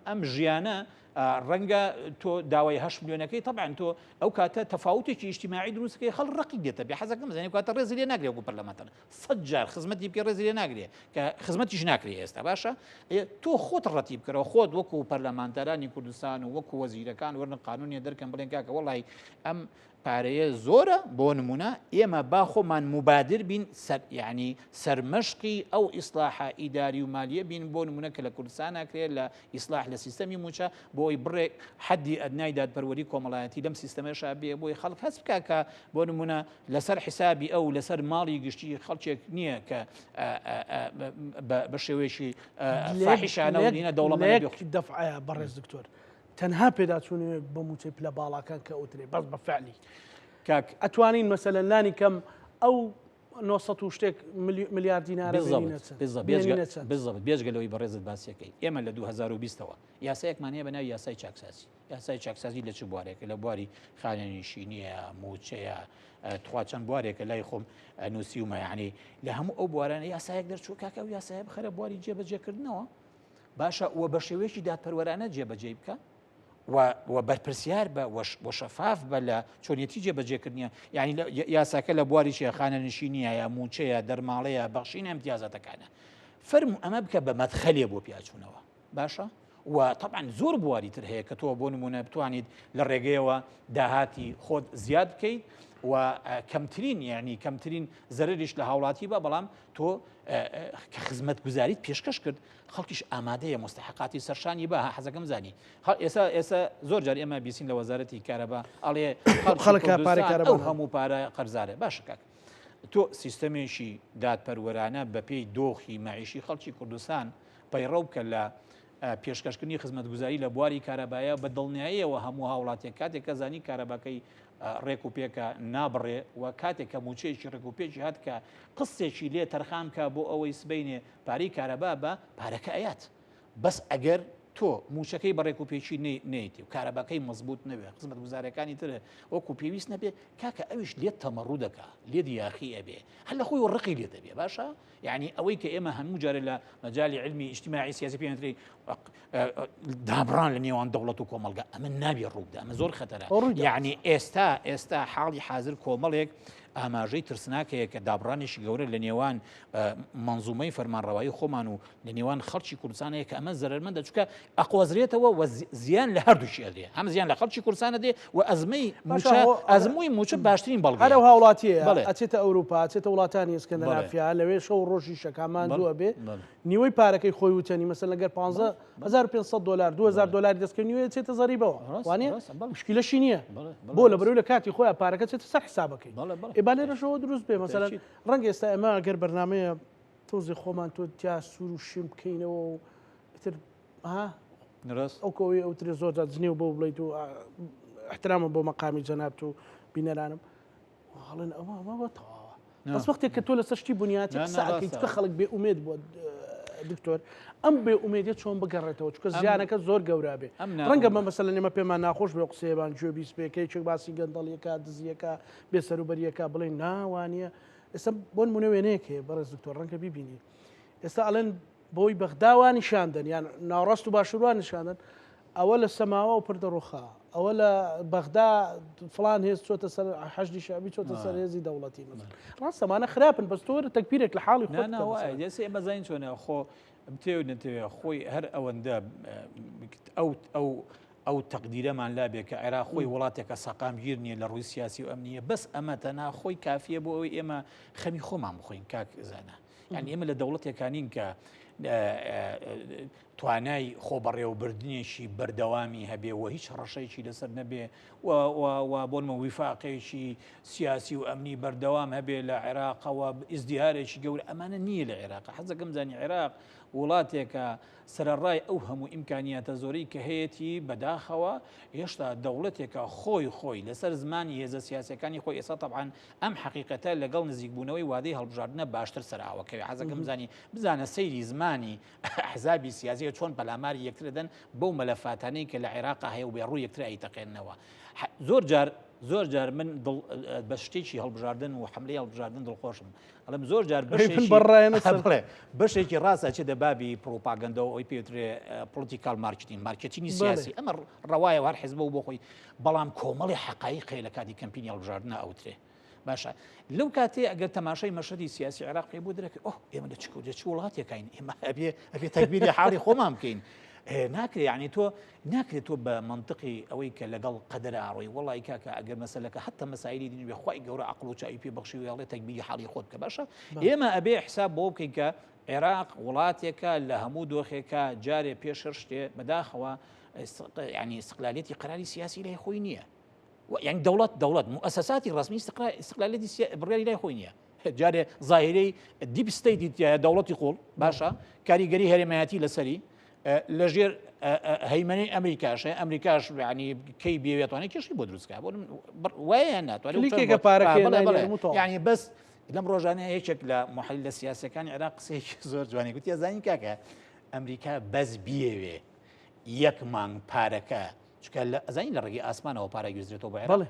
ئەم ژیانە ڕەنگە تۆ داوای 8 ملیۆنەکەی طبعاً تۆ ئەو کاتە تەفاوتێکی ئیجتیماعی دروستکەی خەڵ ڕقی دێتە بێ حەزەکەم بزانێ کاتە ڕێزی لێ ناگرێ وەکو پەرلەمانتەر 100 جار خزمەتی بکە ڕێزی لێ ناگرێ کە خزمەتیش ناکرێ ئێستا باشە تۆ خۆت ڕەتی بکەرەوە خۆت وەکو پەرلەمانتەرانی کوردستان و وەکو وەزیرەکان وەرن قانونیە دەرکەن بڵێن کاکە وەڵی ئەم پارەیە زۆرە بۆ نمونە ئێمە با خۆمان مبادر بین یعنی سەرمەشقی ئەو ئیسلاحە ئیداری و مالیە بین بۆ نمونە کە لە کوردستان ناکرێت لە ئیسلاح لە سیستەمی موچە بۆی بڕێک حەدی ئەدنای دادپەروەری کۆمەڵایەتی لەم سیستەمەشا بێ بۆی خەڵک هەست بکە کە بۆ نمونە لەسەر حیسابی ئەو لەسەر ماڵی گشتی خەڵکێک نییە کە بە شێوەیەکی فاحیشانە و دینە دەوڵەمەندی دەفعە بەڕێز دکتۆر تەنها پێداچوونێ بە موچەی پلە باڵاکان کە ئەوترێ بەس بە فعلی ئەتوانین مەسەلەن لانی کەم ئەو 900 و شتێک ملیار دینارە بالضبط بێژگەلەوەی بەڕێزت باسیەکەی ئێمە لە 2020ەوە یاسایەکمان هەیە بەناوی یاسای چاکساسی یاسای چاکسازی لە چ بوارێکە لە بواری خانەنشینیە موچەیە تخوا چەند بوارێکە لای خۆم نووسیومە یعنی لە هەموو ئەو بوارانە یاسایەک دەرچوو کاکە و یاسایە بخەرە بواری جێبەجێکردنەوە باشە وە بە شێوەیەکی دادپەروەرانە جێبەجێ بکە و بەرپرسیار بە وە شەفاف بە لە چۆنیەتی جێبەجێکردنیە یعنی یاساکە لە بواری شێ خانەنشینیە یا موچەیە دەرماڵەیە بەخشینە امتیازاتەکانە فەرمو ئەمە بکە بە مەدخەلێ بۆ پیاچوونەوە باشە و طبعا زۆر بواری تر هەیە کە تۆ بۆ نمونە بتوانیت لە ڕێگەیەوە داهاتی خۆت زیاد بکەیت و کەمترین یعنی کەمترین زەرریش لە هاوڵاتی بە بەڵام تۆ کە خزمەت گوزاریت پێشکەش کرد خەڵکیش ئامادەیە مستحقاتی سەرشانی بە حەزەکەم زانی ئێستا زۆر جار ئێمە بیسین لە وەزارەتی کارەبا ئەڵێ خەڵک پارەی کارەبا هەموو پارە قەرزارە باشە کاک تۆ سیستەمێکی دادپەروەرانە بە پێی دۆخی مەعیشی خەڵکی کوردستان پەیڕەو بکە لە پێشکەشکردنی خزمەتگوزاری لە بواری کارەبایە بە دڵنیاییەوە هەموو هاوڵاتێک کاتێک کە زانی کارەباکەی ڕێک و پێکە نابڕێ و کاتێک کە موچەیەکی ڕێک و پێکی هات کە قسێکی لێ تەرخان کە بۆ ئەوەی سبەینێ پارەی کارەبا بە پارەکە ئەیات بەس ئەگەر تۆ موچەکەی بە ڕێک و پێچی نێیتی و کارەباکەی مەزبوط نەبێ خزمەت گوزارەکانی ترە وەکو پێویست نەبێ کاکە ئەویش لێت تەمەڕوو دەکا لێ دیاخی ئەبێ هەر لە خۆی ڕقی لێ دەبێ باشە یعنی ئەوەی کە ئێمە هەموو جارە لە مەجای علمی ئیجتیماعی سیاسی پێنەتری دابڕان لە نێوان دەوڵەت و کۆمەڵگا ئەمە نابێ ڕووبدا ئەمە زۆر خەتەرە یعنی ئێستا حاڵی حاضر کۆمەڵێک ئاماژەی ترسناکەیە کە دابڕانێکی گەورە لە نێوان منزومەی فەرمانڕەوایی خۆمان و لە نێوان خەڵکی کوردستانەیە کە ئەمە زەرمەندە چونکە ئەقوەزرێتەوە و زیان لە هەردووشی ئەدێ هەم زیان لە خەڵکی کوردستانە دێ و ئەزمووی موچە باشترین بەڵگە هەرە هاوڵاتیە ئەچێتە ئەوروپا ئەچێتە وڵاتانی ئەسکەندەنافیا لەوێ شەو ڕۆژی شەکامان دووە بێ نیوەی پارەکەی خۆی وتەنی مەسەن لەگەر 1500 دلار 2000 دلاری دەستکردنیوە چێتە زەریبەوە وانێ مشکلەشی نییە بۆ لە بەرەو لە کاتی خۆیان پارەکە چێتە سەر حسابەکەی با لێرەشەوە دروست بێ مەسەلەن ڕەنگە ئێستا ئێمە ئەگەر بەرنامەیە تۆزی خۆمان تۆ تیا سوور و شیم بکەینەوە و تر ئەو کۆی ئەو ترێ زۆر جنێ و بۆ بڵیت و احترامە بۆ مەقامی جەنابەت و بینەرانم هەڵێن ئەوە بەتەواوە بەس وەختێک کە تۆ لەسەر شتی بنیاتی قسەکەیت کە خەڵک بێ ئومێد بۆ دکتۆر ئەم بێ ئومێدیت چۆن بگەڕێتەوە چکە زیانەکە زۆر گەورە بێ ڕەنگە مە مەسەلەن ئێمە پێمان ناخۆش بێ قسەیەبان گوێ بیست پێکەی چێک باسی گەندەڵیەکە دزیەکە بێسەروبەریەکە بڵێن ناوانە ئێستا بۆ نمونە وێنەیەک هەیە بەڕێز دکتۆر ڕەنگە بیبینی ئێستا ئەڵێن بۆی بەغداوان نیشاندن یان ناڕاست و باشوروان نیشاندن ئەوە لە سەماوە و پردە ڕووخا ئەوە لە بەغدا فلان هێز چۆتە سەر حەشدی شعبی چۆتە سەر هێزی دەوڵەتی ڕاست ئەمانە خراپن بەس تۆ تەکبیرێک لە حاڵی خۆ ئێمە زین چۆنە خۆ بتێو نەتەوێ خۆی هەر ئەوەندە ئەو تەقدیرەمان لابێ کە عێراق خۆی وڵاتێکە سەقامگیر نییە لە ڕووی سیاسی و ئەمنیە بەس ئەمە تەنها خۆی کافیە بۆ ئەوەی ئێمە خەمی خۆمان بخۆین کاک زانە یعنی ئێمە لە دەوڵەتێکانین کە توانای خۆبەڕێوەبردنێکی بەردەوامی هەبێ و هیچ ڕەشەیەکی لەسەر نەبێ و بۆنمە ویفاقێکی سیاسی و ئەمنی بەردەوام هەبێ لە عێراقەوە ئیزدیهارێکی گەورە ئەمانە نییە لە عێراق حەزەکەم زانی عێراق وڵاتێکە سەرڕای ئەو هەموو ئیمکانیاتە زۆرەی کە هەیەی بەداخەوە هێشتا دەوڵەتێکە خۆی لەسەر زمانی هێزە سیاسەکانی خۆی ئێستا طبعاً ئەم حقیقەتە لەگەڵ نزیکبوونەوەی وادەی هەڵبژاردنە باشتر سەراوەکەوێ حەزەکەم زانی بزانە سەیری زمانی حزابی سیاسی چۆن پەلاماری یەکتر دەن بەو مەلەفاتانەی کە لە عێراقا هەیە و بێڕووی یەکتر ئەیتەقێننەوە زۆر جار من بە شتێکی هەڵبژاردن و حملەی هەڵبژاردن دڵخۆشم ئەڵم زۆر جار بەشێکی ڕاستە چێ دەبابی پرۆپاگەندەوە ئەوی پێوترێ پۆلیتیکال مارکتینگی سیاسی ئەمە ڕەوایە هەر حیزب بۆ خۆی بەڵام کۆمەڵی حقایقی لە کاتی کەمپینی هەڵبژاردنە ئەوترێ باشە لەو کاتێ ئەگەر تەماشای مەشهدی سیاسی عێراق پێ بۆ دەرەکە ئێمە لە چ وڵاتێکین ئێمە ئەبێ تەکبیری حاڵی خۆمان بکەین ناکرێت یعنی تۆ ناکرێت تۆ بە منطقی ئەوەی کە لەگەڵ قەدەرە ئاڕۆی وڵی کاکە ئەگەر مەسەلەکە حتا مەسایلی دینی بێخوای گەورە عەقڵ و چاوی پێ بەخشی و یاڵێ تەکبیری حاڵی خۆت کە باشە ئێمە ئەبێ حساب بۆ بکەین کە عێراق وڵاتێکە لە هەموو دۆخێکە جارێ پێش هەر شتێ بەداخەوە ینی استقلالیەتی قەراری سیاسی لای خۆی نییە يعني دولت مؤسساتي الرسمية استقلالية بريالي لا يخوينيا جاري ظاهري الديب ستيت دولتي يقول باشا كاريجري هرماتي لسري لجير هيمني امريكاش يعني كي بيوتواني كيش يبودرس كاب وين يعني بس لەم ڕۆژانەیە یەکێک لە محەلیل لە سیاسەکانی عێراق قسەیەکی زۆر جوانی گوتی زانین کاکە ئەمریکا بەس بیەوێ یەک مانگ پارەکە چکە ئەزانین لە ڕێگەی ئاسمانەوە پارە گوێزرێتەوە بە عێراق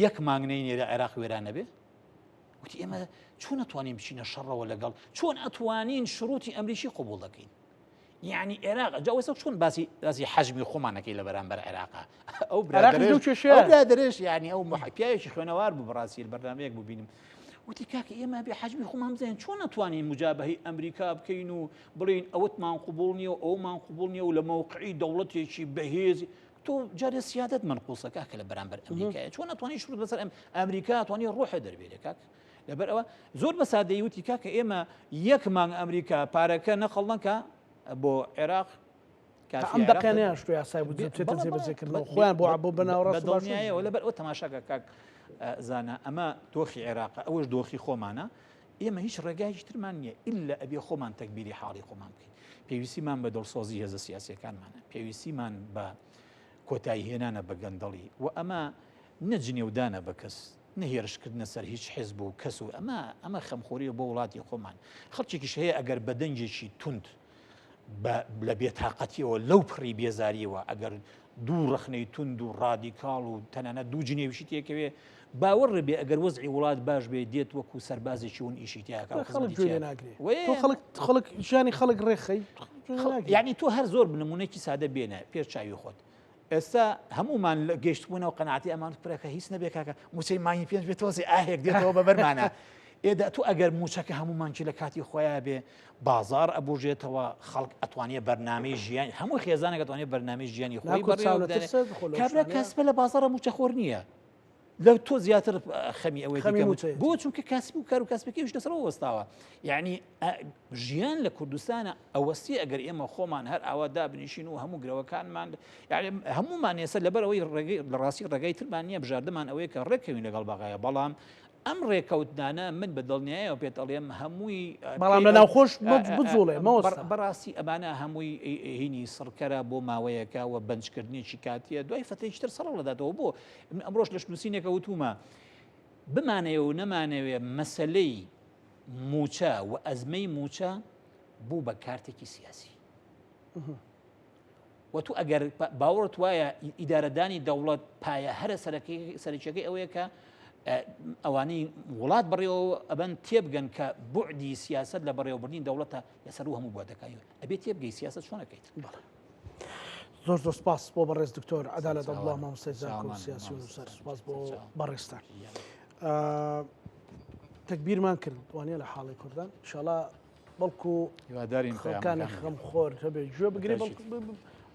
یەک مانگ نەینێ لە عێراق وێران نەبێ وتی ئێمە چۆن ئەتوانین بچینە شەڕەوە لەگەڵ چۆن ئەتوانین شروعی ئەمریکی قبول دەکەین يعني عێراق جاوەسە چۆن باسی حەجمی خۆمانەکەی لە بەرامبەر عێراقا ئەو برادرێش یعنی ئەو پیاوێکی خوێنەوار بوو بەڕاستی بەردامەیەک بوو بینم وتی کاکە ئێمە بێ حەجمی خۆمان بزانین چۆن ناتوانین مجابهەی ئەمریکا بکەین و بڵین ئەوتمان قبول نییە و ئەومان قبول نییە و لە موقعی دەوڵەتێکی بەهێزی تۆ جارێ سیادەت منقوسە کاکە لە بەرامبەر ئەمریکایە چۆن ناتوانین شروع بەسەر ئەمریکا توانێت ڕۆحە دەربێت کاک لەبەر ئەوە زۆر بە سادەیی وتی کاکە ئێمە یەکمان ئەمریکا پارەکە نەخەڵنەکە بۆ عێراق ئەم دقیانیان شتو یاسای بوو بچێتە جێبەجێکردنەوە خۆیان بۆ بەدڵنیایەوە لەبەر ئەو تەماشاکە کاک زانە ئەمە دۆخی عێراق ئەوەش دۆخی خۆمانە ئێمە هیچ ڕێگایکی ترمان نییە ئللا ئەبێ خۆمان تەکبیری حاڵی خۆمان بکەین پێویستیمان بە دڵسۆزی هێزە سیاسیەکانمانە پێویستیمان بە کۆتایی هێنانە بە گەندەڵی و ئەمە نەجنێودانە بە کەس نەهێرشکردنە سەر هیچ حیزب و کەس و ئەمە خەمخۆریە بۆ وڵاتی خۆمان خەڵکێکیش هەیە ئەگەر بە دەنجێکی تونند لە بێتاقەتیەوە لەو پڕی بێزاریەوە ئەگەر دوو ڕخنەی تونند و ڕادیکاڵ و تەنانەت دوو جنێویشی تێکەوێ باوەڕ بێ ئەگەر وەزعی وڵات باش بێ دێت وەکو سەربازێکی ون ئیشی تیاکە خەڵک ژیانی خەڵک ڕێخەی یعنی تۆ هەر زۆر بنمونێکی سادە بێنە پێش چاوی خۆت ئێستا هەمومان گەیشتبوونەوە قەناعەتی ئەمان پرەکە هیچ نەبێ کاکە موچەی مانگی پێنج بێت تۆزی ئاهێک دێتەوە بە بەرمانە ئێدا تو ئەگەر موچەکە هەمومانکی لە کاتی خۆیان بێ بازار ئەبژێتەوە خەڵک ئەتوانێت بەرنامەی ژیان هەموو خێزانێک دەتوانێت بەرنامەی ژیانی خۆی کابرا کەسبە لە بازارە موچەخۆر نییە لەو تۆ زیاتر خەمی ئەوەی بۆ چونکە کاسب و کار و کاسبەکەیش لەسەرەوە وەستاوە یعنی ژیان لە کوردستانە ئەوەستی ئەگەر ئێمە خۆمان هەر ئاوا دابنیشین و هەموو گرەوەکانمان هەمومان ێستا لەبەر ئەوەی لە ڕاستی ڕێگای ترمان نییە بژاردەمان ئەوەیە کە ڕێکەوین لەگەڵ بەغایە بەڵام ئەم ڕێکەوتدانە من بە دڵنیایەوە پێت ئەڵێم هەمووی بەڵام لە ناوخۆش بجوڵێ بەڕاستی ئەمانە هەمووی هینی سڕکەرە بۆ ماوەیەکە و بەنجکردنیێکی کاتیە دوای فەتەیشتر سەڕ لەداتەوە بۆ ئەمڕۆژ لە نووسینێکە وتومە بمانەوە و نەمانەوێ مەسلەی موچە و ئەزمەی موچە بوو بە کارتێکی سیاسی و تو ئەگەر باوەڕت وایە ئیدارەدانی دەوڵەت پایە هەرە سەرکیەکەی ئەوەیە کە ئەوانەی وڵات بڕێەوە ئەبەن تێبگەن کە بوعدی سیاست لە بەڕێوەبردنی دەوڵەتە لەسەر و هەموو بوادەکانی ئەبێت تێبگەی سیاست چۆنەکەیت زۆر زۆر سپاس بۆ بەڕێز دکتۆر عەدالەت ئەبڵا مامۆستای زانکۆ سیاسی و سەر سپاس بۆ بەڕێستان تەکبیرمان کرد وانە لە حاڵی کوردان انشاءالله بەڵکو خەڵکانی خەمخۆر هەبێ گوێ بگرێ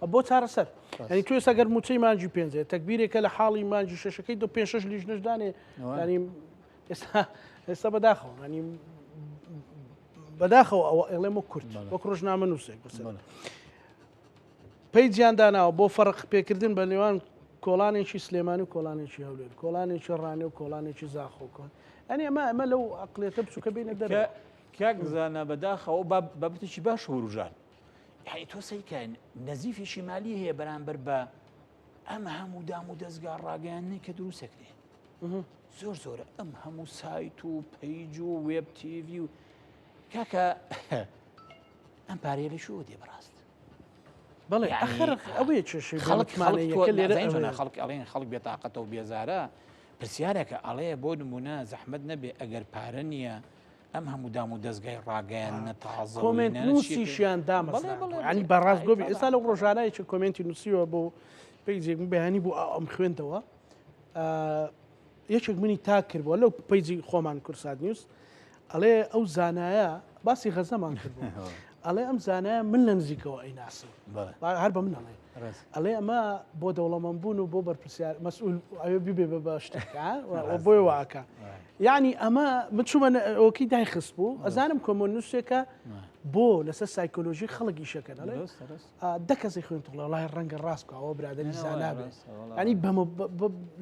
بۆ چارەسەر ینی تو ئێستا گەر موچەی مانجی پێنجێ تەکبیرێکە لە حاڵی مانجی شەشەکەی دو پێ شەش لیژنەشدانێ ینی ئێستا بەداخەوە ینی بەداخەوە ئەوە ئێڵێمە کورد وەک ڕۆژنامە نووسێک بەسەر پێی جیانداناوە بۆ فەرق پێکردن بە نێوان کۆڵانێکی سلێمانی و کۆڵانێکی هەولێر کۆڵانێکی ڕانێ و کۆڵانێکی زاخۆکۆن ئەنی ئەمە لەو عەقڵیەتە بچووکە بینە دەرە کاک زانە بەداخەوە بابەتێکی باش وروژان یعنی تۆ سەیکەن نەزیفی شیمالی هەیە بەرامبەر بە ئەمە هەموو دام و دەستگا ڕاگەیانەی کە دروستەکرێ زۆر زۆرە ئەم هەموو سایت و پەیج و وێب تیڤی و کاکە ئەم پارەیە لە شۆ دێ بەڕاست بەڵێ ئەخر ئەوەیە چێشەی خەڵکمانەیەکە لێرە خەڵک ئەڵێن خەڵک بێتاقەتەوە بێزارە پرسیارێکە ئەڵەیە بۆ نمونە زەحمەت نەبێ ئەگەر پارە نییە ئەم هەموو دام و دەستگای ڕاگەیان نەتازە کۆمنت نووسیشیان دامەزانی بەڕاست گۆبی ئێستا لەو ڕۆژانایکی کۆمنتی نووسیوە بۆ پیجێک بەیانی بوو ئەم خوێندەوە یەکێک منی تا کردبووە لەو پیجی خۆمان کورسات نیوز ئەڵێ ئەو زانایە باسی غەزەمان کردبوو ئەڵێ ئەم زانایە من لە نزیکەوە ئەیناسم هەر بە من ئەڵێ ئەڵێ ئەمە بۆ دەوڵەمەندبوون و بۆ بەرپرسیار مەسئول ئەوێ ببێ بە شتەکە بۆی واکە یعنی ئەمە من چوومە ئەوەکەی دایخست بوو ئەزانم کۆمۆنووسێکە بۆ لەسەر سایکۆلۆژی خەڵکی شەکەن ئەڵێ دە کەسی خوێنتوڵە وڵای ڕەنگە ڕاست بکە ئەوە برادەری زانابێت ینی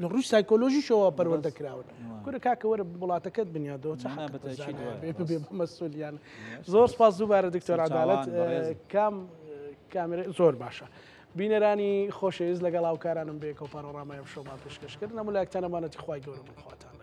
لە ڕووی سایکۆلۆژیشەوە پەروەردەکراون کورە کاکە وەرە وڵاتەکەت بنیادەوە بێ مەسئولیان زۆر سپاس دووبارە دکتۆر عەدالەت کامێرە زۆر باشە بینەرانی خۆشەویست لەگەڵ هاوکارانم بێ کۆپارۆڕامای ئەم شۆمان پێشکەشکردن هەموو لایەکتانەمانەتی خوای گەورە بخواتان